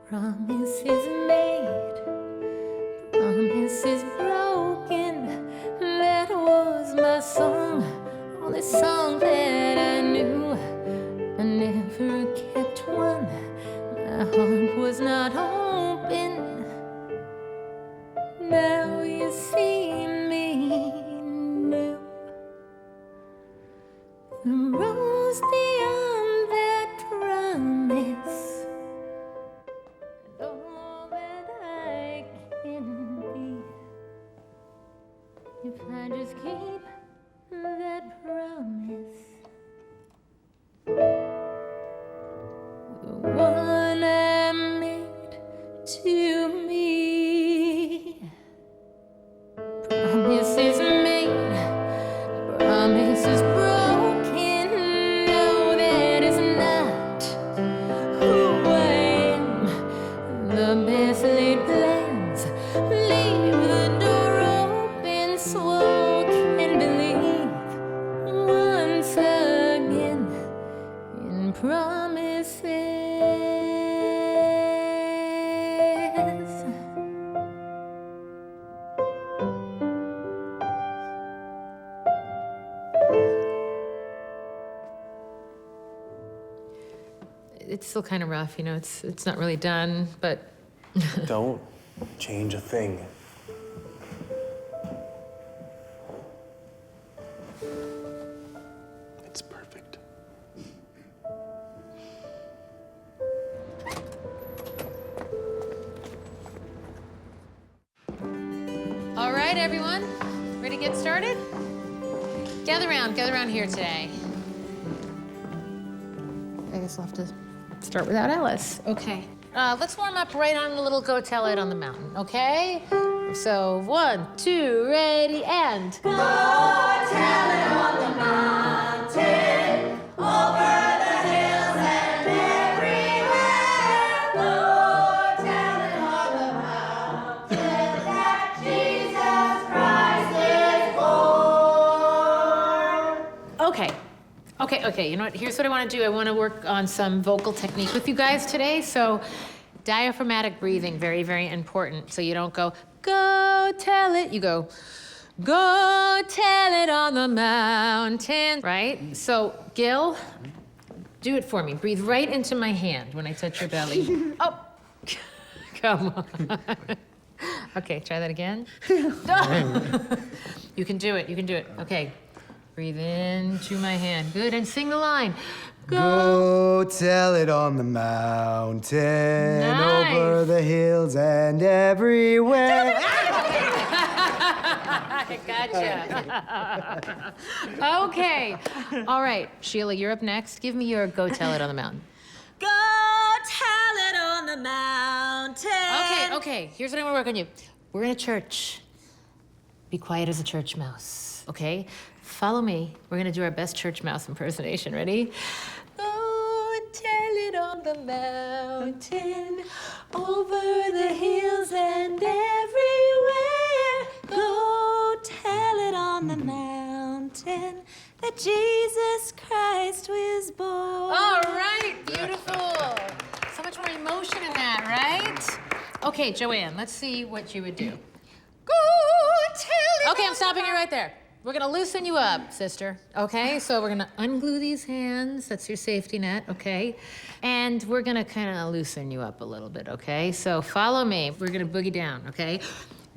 Promises made, promises broken. That was my song, only song that I knew. I never kept one, my heart was not open. Now you see me new. The rose beyond that promise. All that I can be, if that promise. The one I made to me. Promises made, promises broken. No, that is not who I am. The best laid plans leave the door open, so I can believe once again in promises. It's still kind of rough, you know, it's not really done, but Don't change a thing. It's perfect. all right, everyone, ready to get started? Gather around here today. I guess I'll have to start without Alice. Okay. Let's warm up right on a little Go Tell It on the Mountain, okay? So 1, 2, ready, and. Go tell it on the mountain, over the hills and everywhere. Go tell it on the mountain that Jesus Christ is born. Okay, you know what? Here's what I want to do. I want to work on some vocal technique with you guys today. So diaphragmatic breathing, very, very important. So you don't go tell it. You go tell it on the mountain, right? So Gil, do it for me. Breathe right into my hand when I touch your belly. Oh, come on. Okay, try that again. You can do it, Okay. Breathe into my hand. Good, and sing the line. Go tell it on the mountain, Nice. over the hills and everywhere. I gotcha. Okay. All right, Sheila, you're up next. Give me your Go Tell It on the Mountain. Go tell it on the mountain. Okay. Here's what I want to work on you. We're in a church. Be quiet as a church mouse, okay? Follow me. We're gonna do our best church mouse impersonation. Ready? Go tell it on the mountain, over the hills and everywhere. Go tell it on the mountain that Jesus Christ was born. All right, beautiful. So much more emotion in that, right? Okay, Joanne, let's see what you would do. Go tell it. Okay, I'm stopping you right there. We're gonna loosen you up, sister, okay? So we're gonna unglue these hands, that's your safety net, okay? And we're gonna kinda loosen you up a little bit, okay? So follow me, we're gonna boogie down, okay?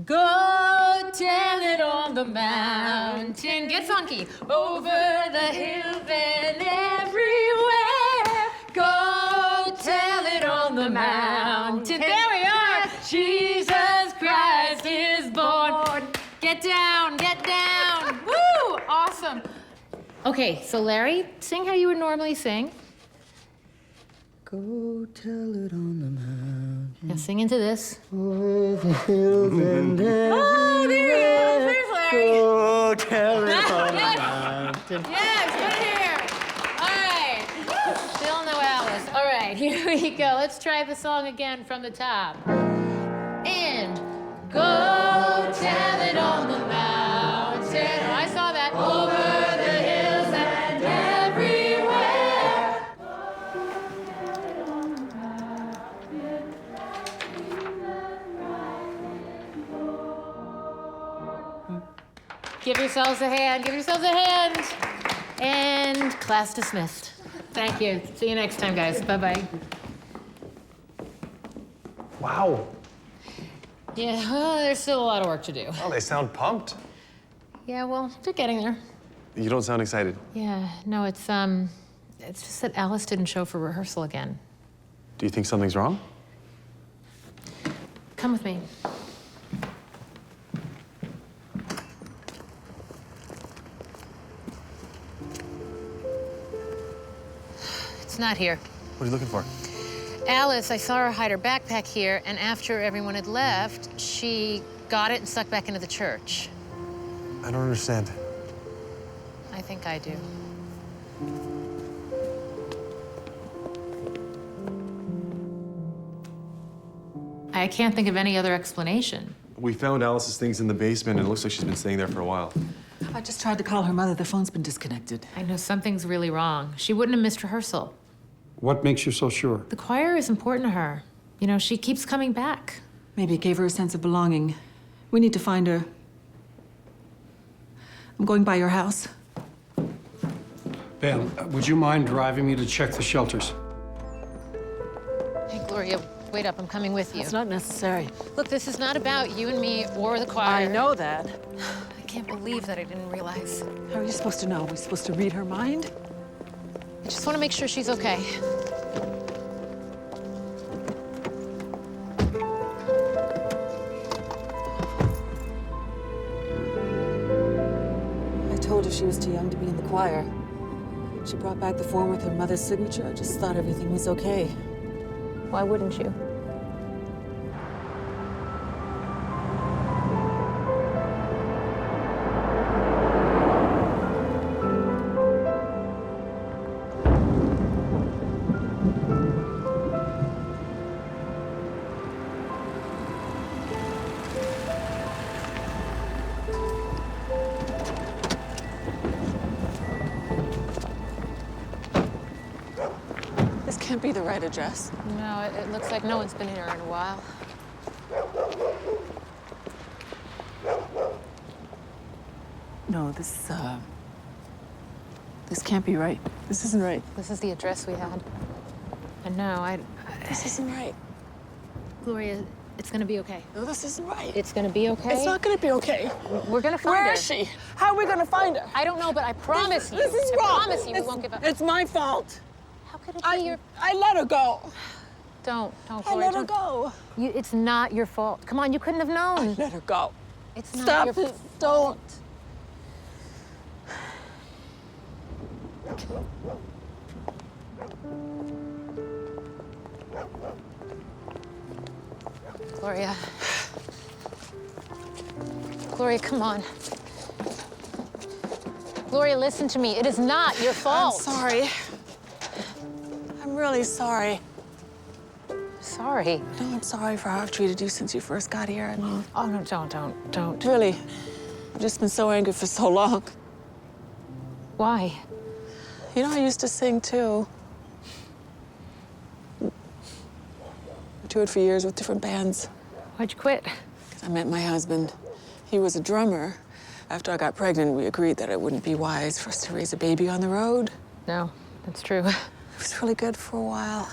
Go tell it on the mountain, get funky, over the hills and everywhere. Go tell it on the mountain, there we are, Jesus Christ is born. Get down, woo, awesome. Okay, so Larry, sing how you would normally sing. Go tell it on the mountain. Now sing into this. Over the hills and Oh, there you go, there's Larry. Go tell it on the mountain. Yes, good here. All right, still no Alice. All right, here we go. Let's try the song again from the top. And go tell it on the mountain. Oh, I saw that. Over the hills and everywhere. Give yourselves a hand. And class dismissed. Thank you. See you next time, guys. Bye-bye. Wow. Yeah, well, there's still a lot of work to do. Oh, they sound pumped. Yeah, well, they're getting there. You don't sound excited. Yeah, no, it's just that Alice didn't show for rehearsal again. Do you think something's wrong? Come with me. It's not here. What are you looking for? Alice, I saw her hide her backpack here, and after everyone had left, she got it and stuck back into the church. I don't understand. I think I do. I can't think of any other explanation. We found Alice's things in the basement, and it looks like she's been staying there for a while. I just tried to call her mother. The phone's been disconnected. I know something's really wrong. She wouldn't have missed rehearsal. What makes you so sure? The choir is important to her. You know, she keeps coming back. Maybe it gave her a sense of belonging. We need to find her. I'm going by your house. Ben, would you mind driving me to check the shelters? Hey, Gloria, wait up. I'm coming with you. It's not necessary. Look, this is not about you and me or the choir. I know that. I can't believe that I didn't realize. How are you supposed to know? Are we supposed to read her mind? I just want to make sure she's okay. I told her she was too young to be in the choir. She brought back the form with her mother's signature. I just thought everything was okay. Why wouldn't you? This can't be the right address. No, it looks like no one's been here in a while. No, this can't be right. This isn't right. This is the address we had. And no, This isn't right. Gloria, it's gonna be okay. No, this isn't right. It's gonna be okay. It's not gonna be okay. We're gonna find her. Where is she? How are we gonna find her? I don't know, but I promise you. This is I wrong. promise you we won't give up. It's my fault. How could it be your... I let her go. Don't, I Gloria. let her go. It's not your fault. Come on, you couldn't have known. I let her go. It's not Stop your it. Don't. Gloria. Gloria, come on. Gloria, listen to me. It is not your fault. I'm sorry. I'm really sorry. Sorry. No, I'm sorry for how I've treated you since you first got here. I mean, Oh, no, don't. really, I've just been so angry for so long. Why? You know, I used to sing too. I toured for years with different bands. Why'd you quit? 'Cause I met my husband. He was a drummer. After I got pregnant, we agreed that it wouldn't be wise for us to raise a baby on the road. No, that's true. It was really good for a while.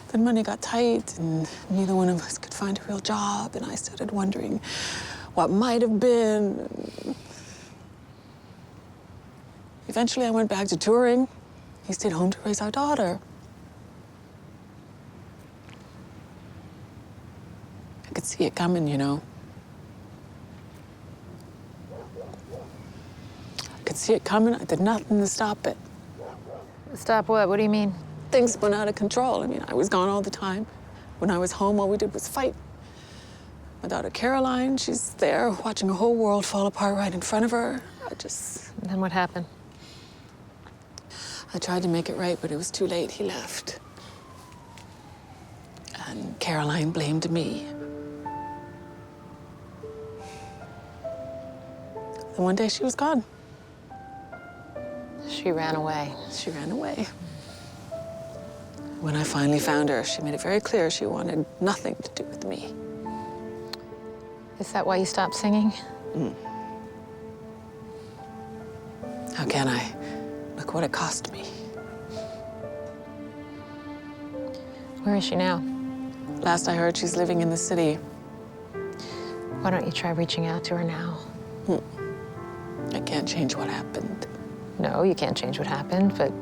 Then money got tight, and neither one of us could find a real job, and I started wondering what might have been. Eventually, I went back to touring. He stayed home to raise our daughter. I could see it coming, you know. I could see it coming. I did nothing to stop it. Stop what? What do you mean? Things went out of control. I mean, I was gone all the time. When I was home, all we did was fight. My daughter Caroline, she's there watching her whole world fall apart right in front of her. Then what happened? I tried to make it right, but it was too late. He left. And Caroline blamed me. Then one day she was gone. She ran away. She ran away. When I finally found her, she made it very clear she wanted nothing to do with me. Is that why you stopped singing? How can I? Look what it cost me. Where is she now? Last I heard, she's living in the city. Why don't you try reaching out to her now? I can't change what happened. No, you can't change what happened, but,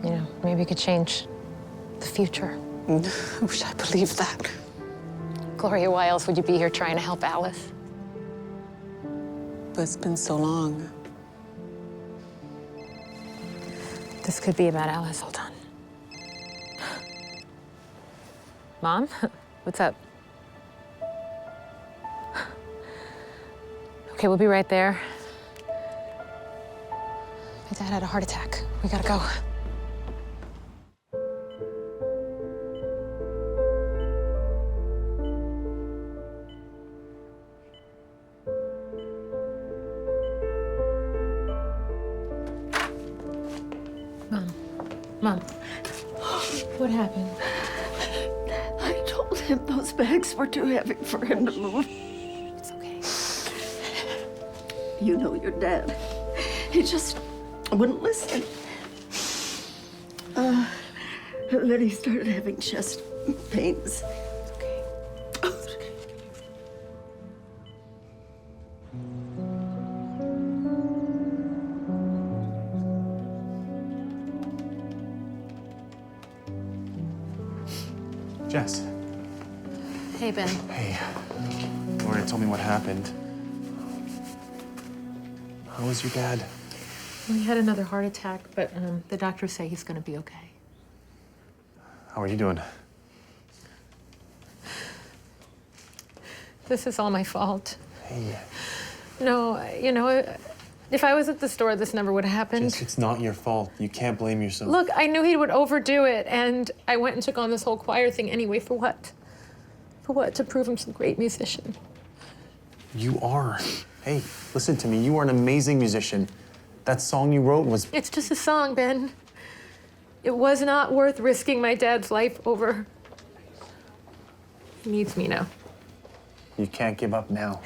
you know, maybe you could change the future. I wish I believed that. Gloria, why else would you be here trying to help Alice? But it's been so long. This could be about Alice. Hold on. Mom? What's up? Okay, we'll be right there. My dad had a heart attack. We gotta go. Mom, what happened? I told him those bags were too heavy for him to move. It's okay. You know your dad. He just wouldn't listen. Then he started having chest pains. Jess. Hey, Ben. Hey. Gloria told me what happened. How was your dad? Well, he had another heart attack, but the doctors say he's gonna be okay. How are you doing? This is all my fault. Hey. No, you know, if I was at the store, this never would have happened. Jess, it's not your fault. You can't blame yourself. Look, I knew he would overdo it, and I went and took on this whole choir thing anyway. For what? For what? To prove I'm some great musician. You are. Hey, listen to me. You are an amazing musician. That song you wrote was... It's just a song, Ben. It was not worth risking my dad's life over. He needs me now. You can't give up now.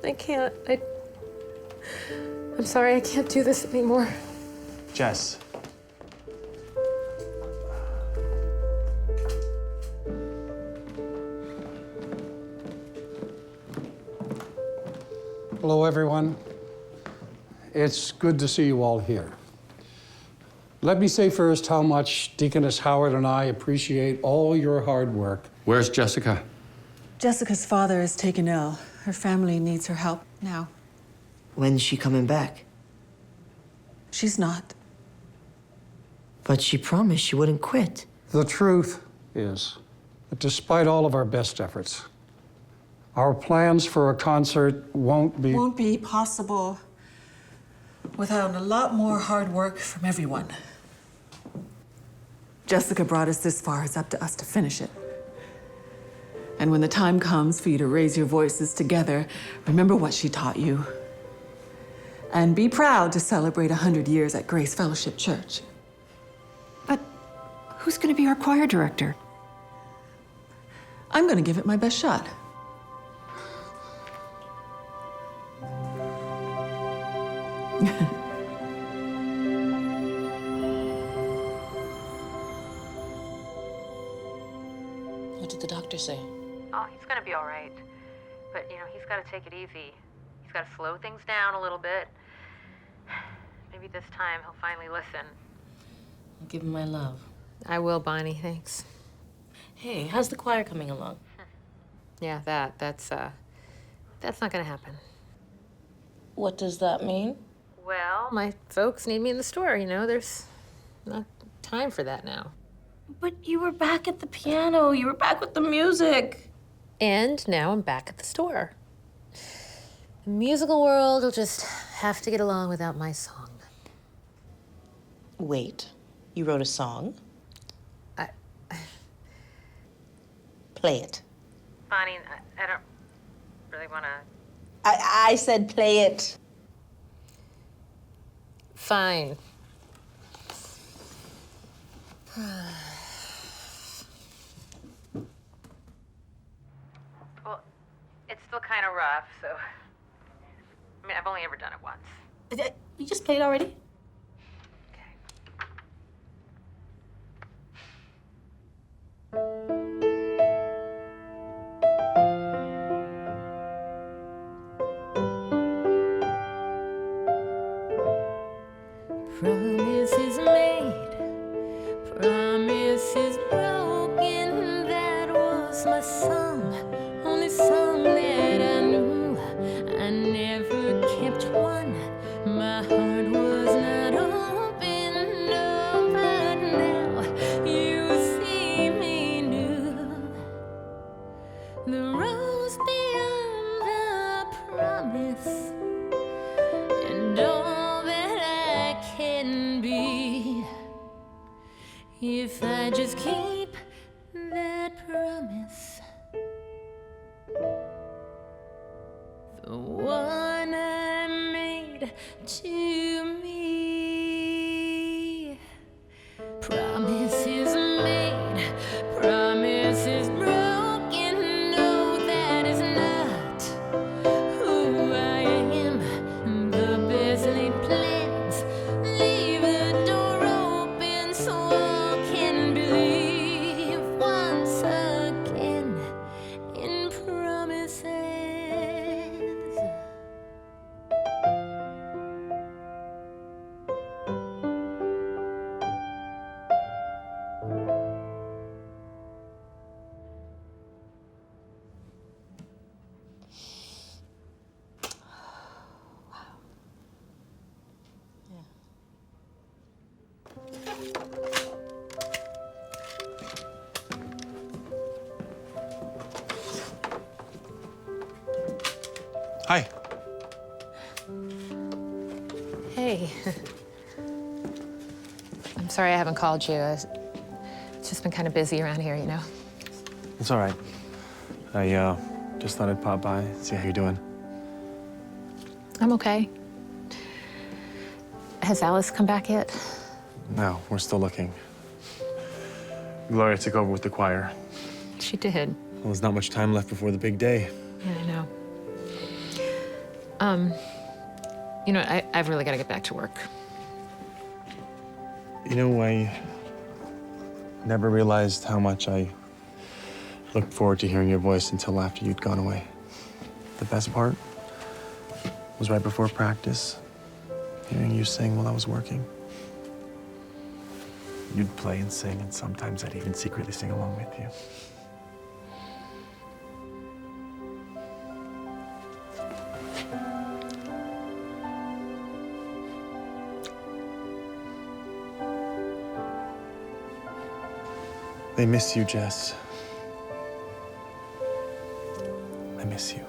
I can't. I'm sorry, I can't do this anymore. Jess. Hello, everyone. It's good to see you all here. Let me say first how much Deaconess Howard and I appreciate all your hard work. Where's Jessica? Jessica's father is taken ill. Her family needs her help now. When's she coming back? She's not. But she promised she wouldn't quit. The truth is that despite all of our best efforts, our plans for a concert won't be possible without a lot more hard work from everyone. Jessica brought us this far. It's up to us to finish it. And when the time comes for you to raise your voices together, remember what she taught you. And be proud to celebrate 100 years at Grace Fellowship Church. But who's going to be our choir director? I'm going to give it my best shot. What did the doctor say? Oh, he's gonna be all right. But, you know, he's gotta take it easy. He's gotta slow things down a little bit. Maybe this time he'll finally listen. I'll give him my love. I will, Bonnie, thanks. Hey, how's the choir coming along? Yeah, that's not gonna happen. What does that mean? Well, my folks need me in the store, you know, there's not time for that now. But you were back at the piano. You were back with the music. And now I'm back at the store. The musical world will just have to get along without my song. Wait, you wrote a song? I Play it. Bonnie, I don't really want to... I said play it. Fine. Well, it's still kind of rough, so... I mean, I've only ever done it once. You just played already? Promises made, promises broken. That was my song, only song that I knew. I never kept one. My heart was not open up, but now you see me and all that I can be. If I just keep that promise, the one I made to me. Promises made, promises broken. No, that is not who I am. The best laid plans leave the door open so all can believe once again in promises. Hi. Hey. I'm sorry I haven't called you. It's just been kind of busy around here, you know? It's all right. I just thought I'd pop by, see how you're doing. I'm okay. Has Alice come back yet? No, we're still looking. Gloria took over with the choir. She did. Well, there's not much time left before the big day. Yeah, I know. You know, I've really got to get back to work. You know, I never realized how much I looked forward to hearing your voice until after you'd gone away. The best part was right before practice, hearing you sing while I was working. You'd play and sing, and sometimes I'd even secretly sing along with you. I miss you, Jess. I miss you.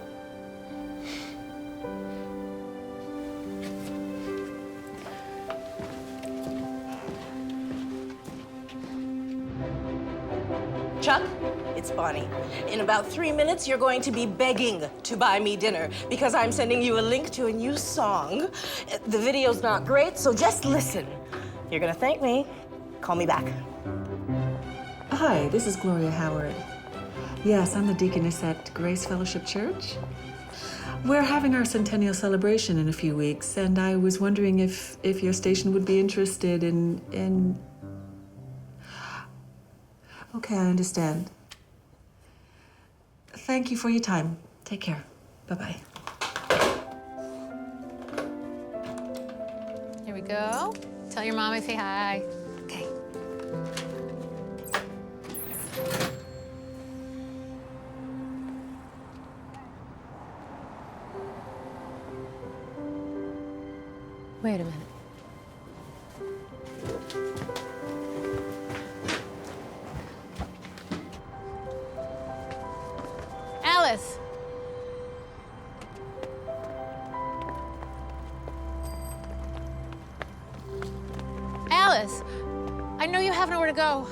Chuck, it's Bonnie. In about 3 minutes, you're going to be begging to buy me dinner because I'm sending you a link to a new song. The video's not great, so just listen. You're gonna thank me. Call me back. Hi, this is Gloria Howard. Yes, I'm the deaconess at Grace Fellowship Church. We're having our centennial celebration in a few weeks, and I was wondering if your station would be interested in... Okay, I understand. Thank you for your time. Take care. Bye-bye. Here we go. Tell your mom I say hi. Okay. Wait a minute. Alice! Alice! I know you have nowhere to go.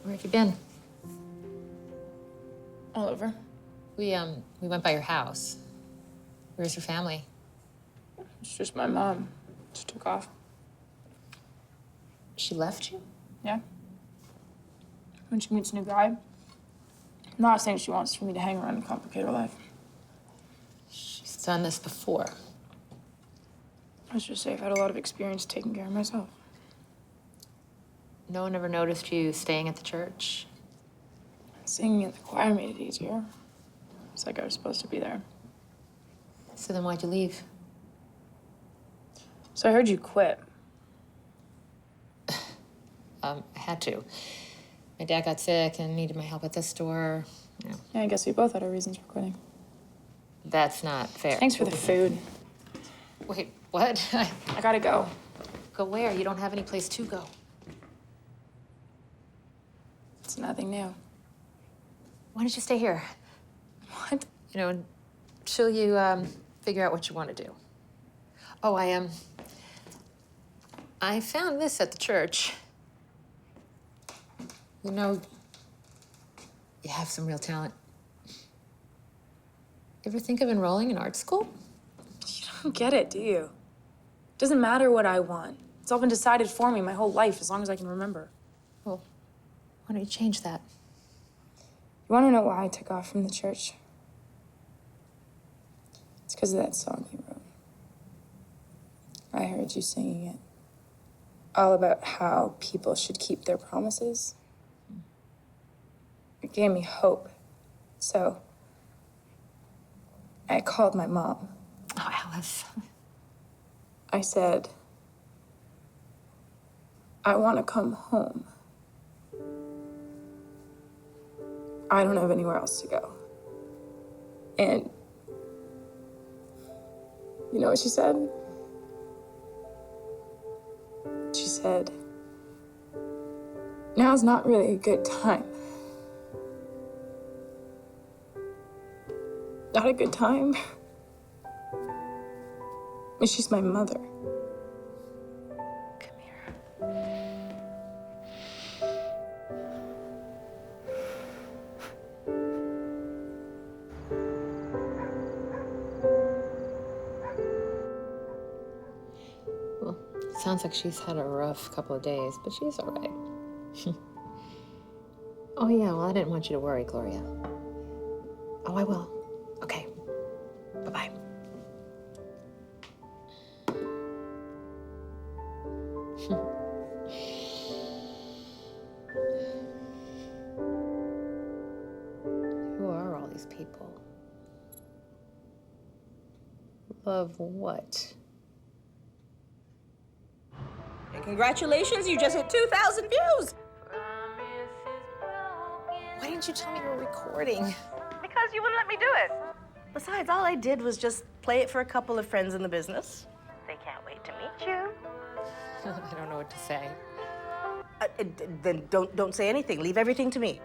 Where have you been? All over. We went by your house. Where's your family? It's just my mom. Just took off. She left you? Yeah. When she meets a new guy. I'm not saying she wants for me to hang around and complicate her life. She's done this before. Let's just say I've had a lot of experience taking care of myself. No one ever noticed you staying at the church? Singing in the choir made it easier. It's like I was supposed to be there. So then why'd you leave? So I heard you quit. I had to. My dad got sick and needed my help at the store. You know. Yeah, I guess we both had our reasons for quitting. That's not fair. Thanks for the food. Wait, what? I gotta go. Go where? You don't have any place to go. It's nothing new. Why don't you stay here? What? You know, until you figure out what you want to do. Oh, I found this at the church. You know, you have some real talent. Ever think of enrolling in art school? You don't get it, do you? Doesn't matter what I want. It's all been decided for me my whole life, as long as I can remember. Well, why don't you change that? You want to know why I took off from the church? It's because of that song you wrote. I heard you singing it. All about how people should keep their promises. It gave me hope. So, I called my mom. Oh, Alice. I said, I want to come home. I don't have anywhere else to go. And you know what she said? She said, now's not really a good time. Not a good time. But she's my mother. Come here. Well, sounds like she's had a rough couple of days, but she's all right. Oh, yeah, well, I didn't want you to worry, Gloria. Oh, I will. Okay. Bye-bye. Who are all these people? Love what? And congratulations, you just hit 2,000 views. Why didn't you tell me you were recording? Because you wouldn't let me do it. Besides, all I did was just play it for a couple of friends in the business. They can't wait to meet you. I don't know what to say. Then don't say anything. Leave everything to me.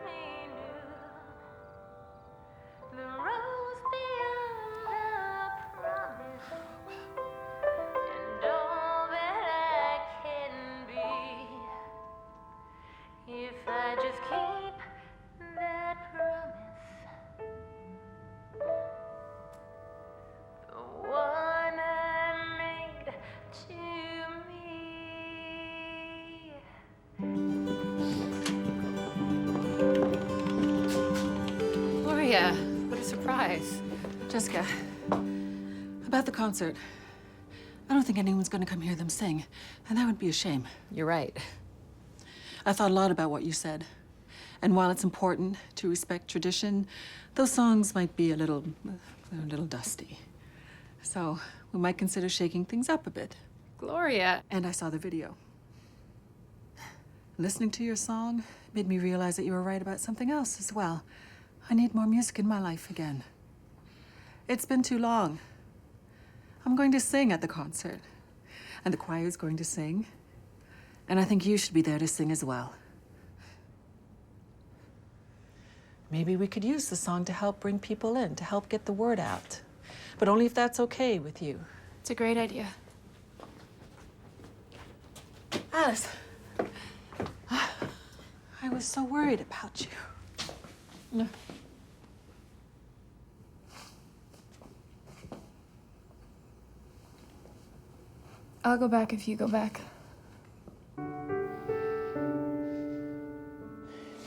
Gloria, what a surprise. Jessica, about the concert. I don't think anyone's gonna come hear them sing, and that would be a shame. You're right. I thought a lot about what you said. And while it's important to respect tradition, those songs might be a little dusty. So we might consider shaking things up a bit. Gloria. And I saw the video. Listening to your song made me realize that you were right about something else as well. I need more music in my life again. It's been too long. I'm going to sing at the concert, and the choir is going to sing, and I think you should be there to sing as well. Maybe we could use the song to help bring people in, to help get the word out, but only if that's okay with you. It's a great idea. Alice, I was so worried about you. I'll go back if you go back.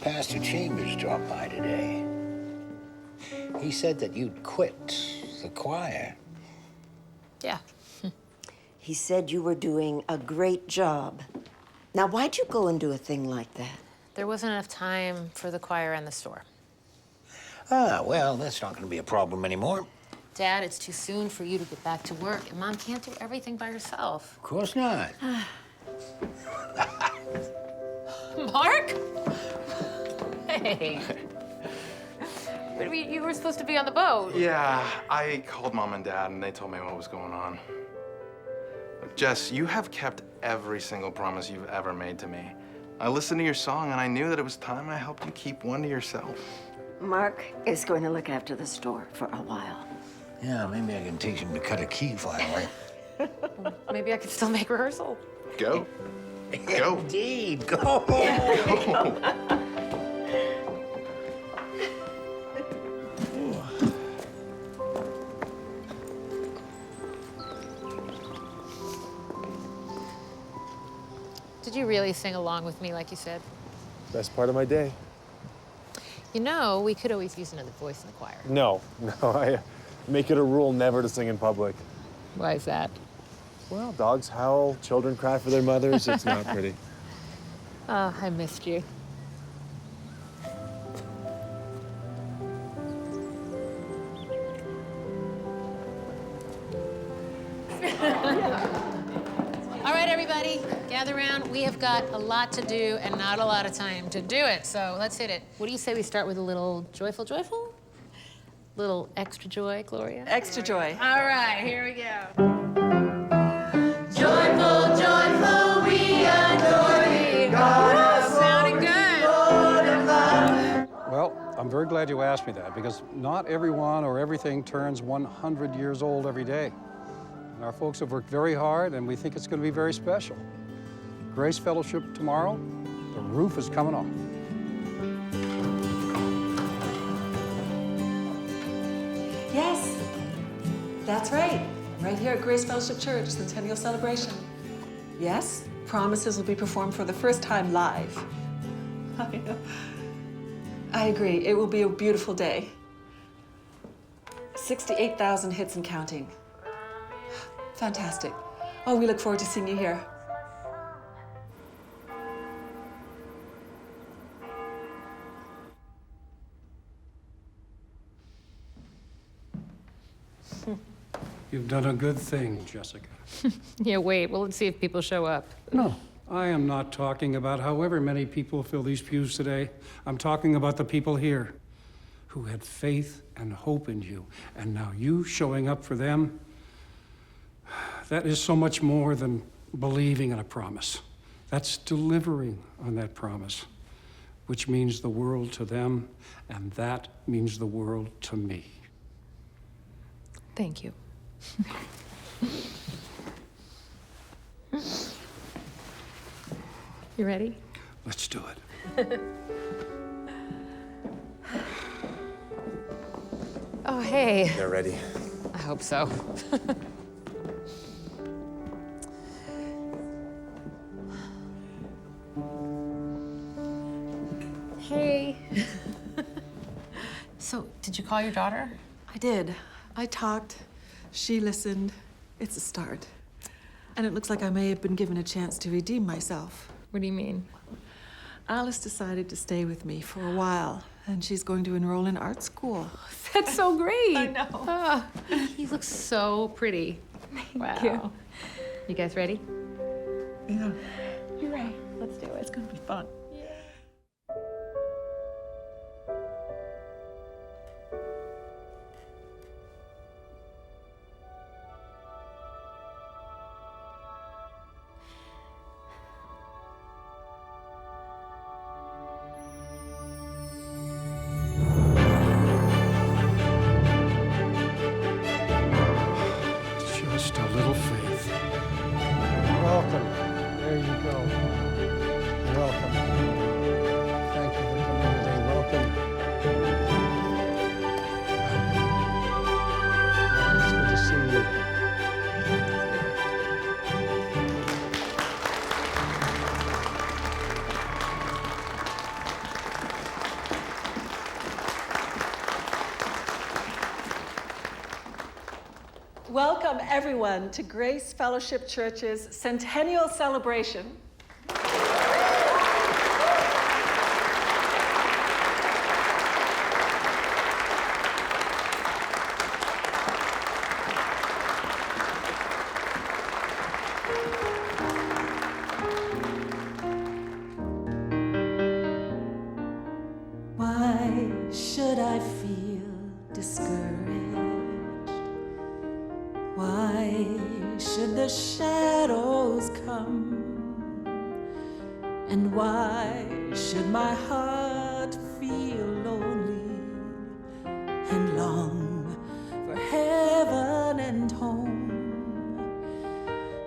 Pastor Chambers dropped by today. He said that you'd quit the choir. Yeah. He said you were doing a great job. Now, why'd you go and do a thing like that? There wasn't enough time for the choir and the store. Ah, well, that's not going to be a problem anymore. Dad, it's too soon for you to get back to work, and Mom can't do everything by herself. Of course not. Mark? Hey. But you were supposed to be on the boat. Yeah, I called Mom and Dad, and they told me what was going on. Look, Jess, you have kept every single promise you've ever made to me. I listened to your song, and I knew that it was time I helped you keep one to yourself. Mark is going to look after the store for a while. Yeah, maybe I can teach him to cut a key finally. Maybe I could still make rehearsal. Go. Go. Indeed, go. Did you really sing along with me like you said? Best part of my day. You know, we could always use another voice in the choir. No, I make it a rule never to sing in public. Why is that? Well, dogs howl, children cry for their mothers. It's not pretty. Oh, I missed you. All right, everybody, gather around. We have got a lot to do and not a lot of time to do it, so let's hit it. What do you say we start with a little joyful? Little extra joy, Gloria? Extra joy. All right, here we go. Joyful, joyful, we adore thee, God of Sounding good. Lord of love. Well, I'm very glad you asked me that, because not everyone or everything turns 100 years old every day. And our folks have worked very hard, and we think it's going to be very special. Grace Fellowship tomorrow, the roof is coming off. Yes, that's right. Right here at Grace Fellowship Church, Centennial Celebration. Yes, Promises will be performed for the first time live. I know. I agree. It will be a beautiful day. 68,000 hits and counting. Fantastic. Oh, we look forward to seeing you here. You've done a good thing, Jessica. Yeah, wait. Well, let's see if people show up. No, I am not talking about however many people fill these pews today. I'm talking about the people here who had faith and hope in you, and now you showing up for them. That is so much more than believing in a promise. That's delivering on that promise, which means the world to them, and that means the world to me. Thank you. You ready? Let's do it. Oh, hey. They're ready. I hope so. Hey. So, did you call your daughter? I did. I talked. She listened. It's a start. And it looks like I may have been given a chance to redeem myself. What do you mean? Alice decided to stay with me for a while, and she's going to enroll in art school. That's so great. I know. Oh, he looks so pretty. Thank you. You guys ready? Yeah. You're right. Let's do it. It's going to be fun. Just a little faith. Welcome. There you go. Welcome. Thank you for coming today. Welcome. It's good to see you. Welcome, everyone, to Grace Fellowship Church's Centennial Celebration. Why should I feel why should the shadows come? And why should my heart feel lonely and long for heaven and home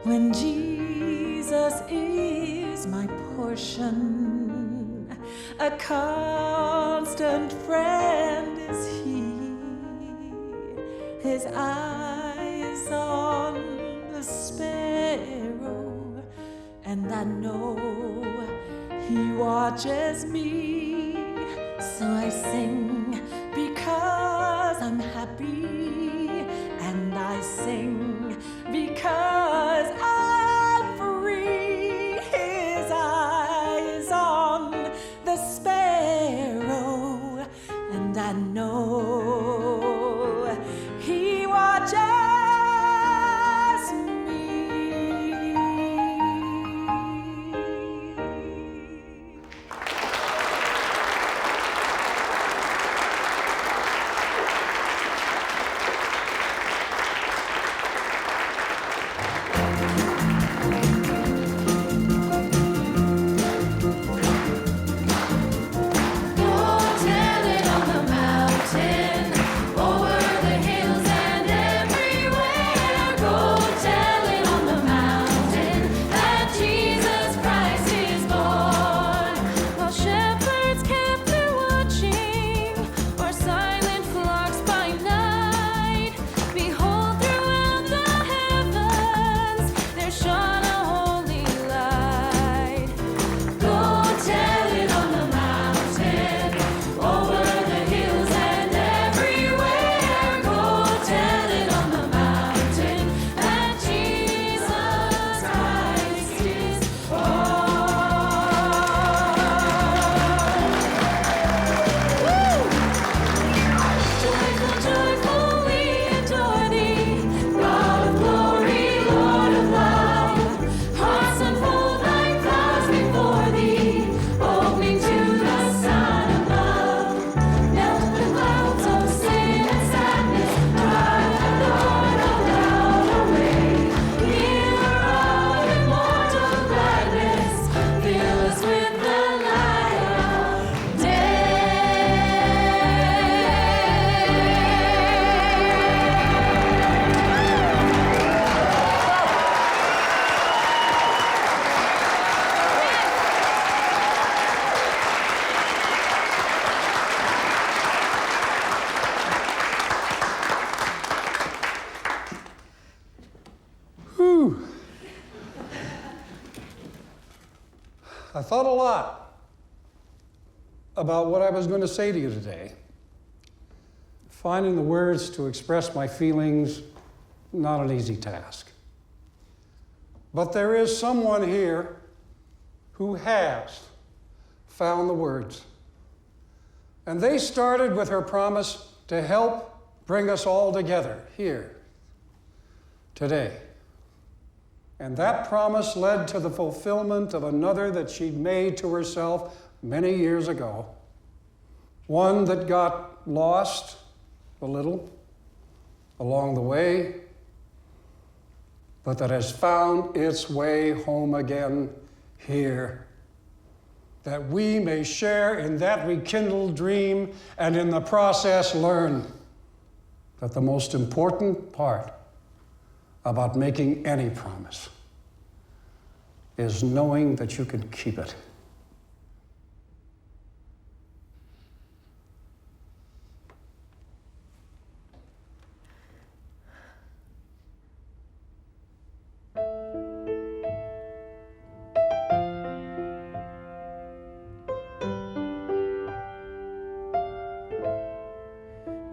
when Jesus is my portion? A constant friend is he, his eyes on the sparrow, and I know he watches me. So I sing because I'm happy, and I sing because I'm free. His eyes on the sparrow, and I know he watches me. I thought a lot about what I was going to say to you today. Finding the words to express my feelings, not an easy task. But there is someone here who has found the words. And they started with her promise to help bring us all together here today. And that promise led to the fulfillment of another that she'd made to herself many years ago. One that got lost a little along the way, but that has found its way home again here, that we may share in that rekindled dream and in the process learn that the most important part about making any promise is knowing that you can keep it.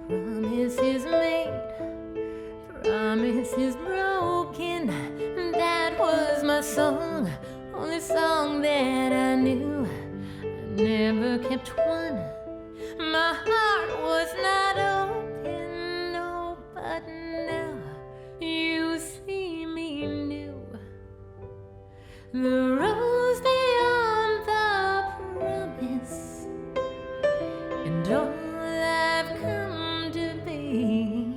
Promises made, promises broken. That was my song, only song that I knew. I never kept one. My heart was not open, no, but now you see me new. The rose beyond the promise, and all I've come to be,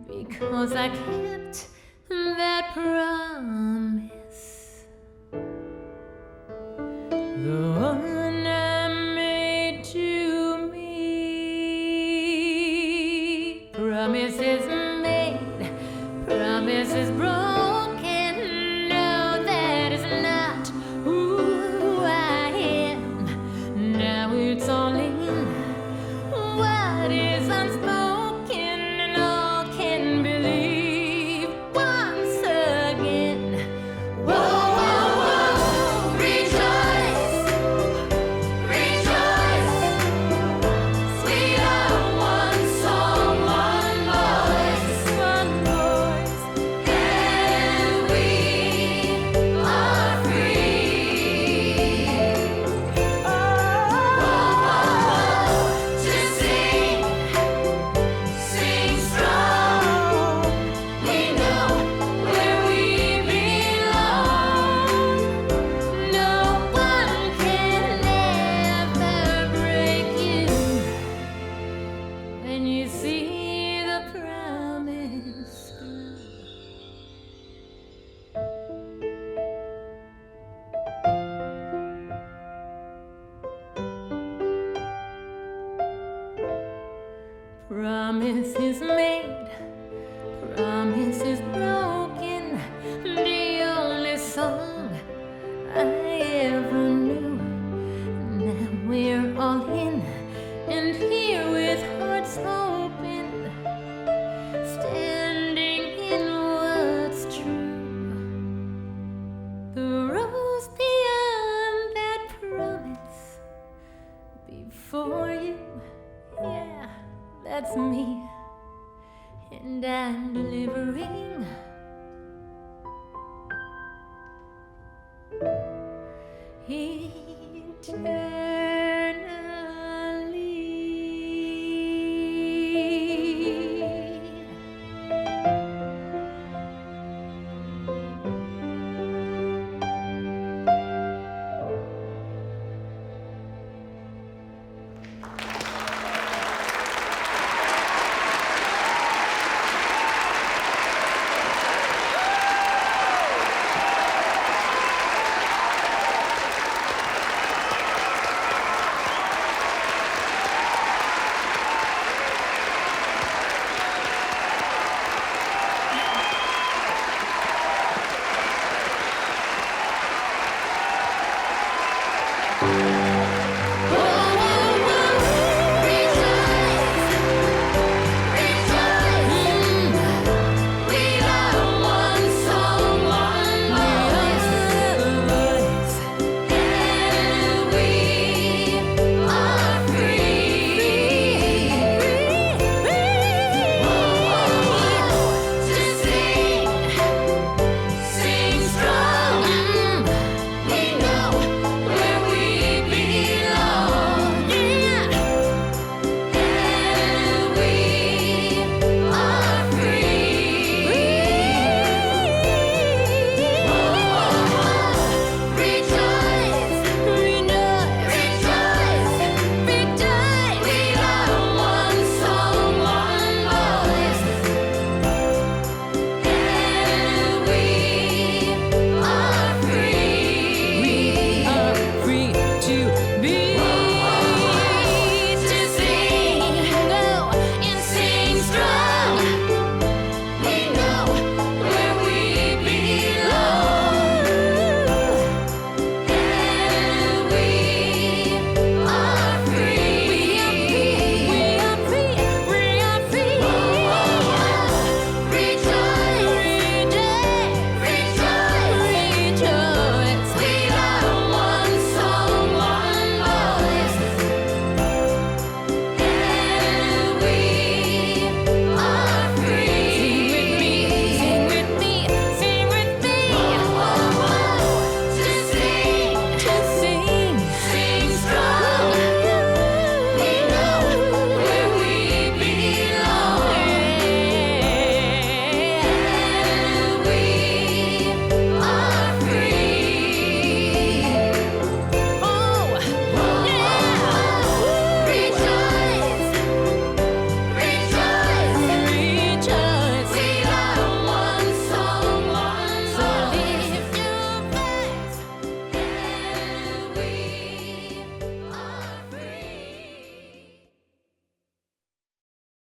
because I I kept that promise.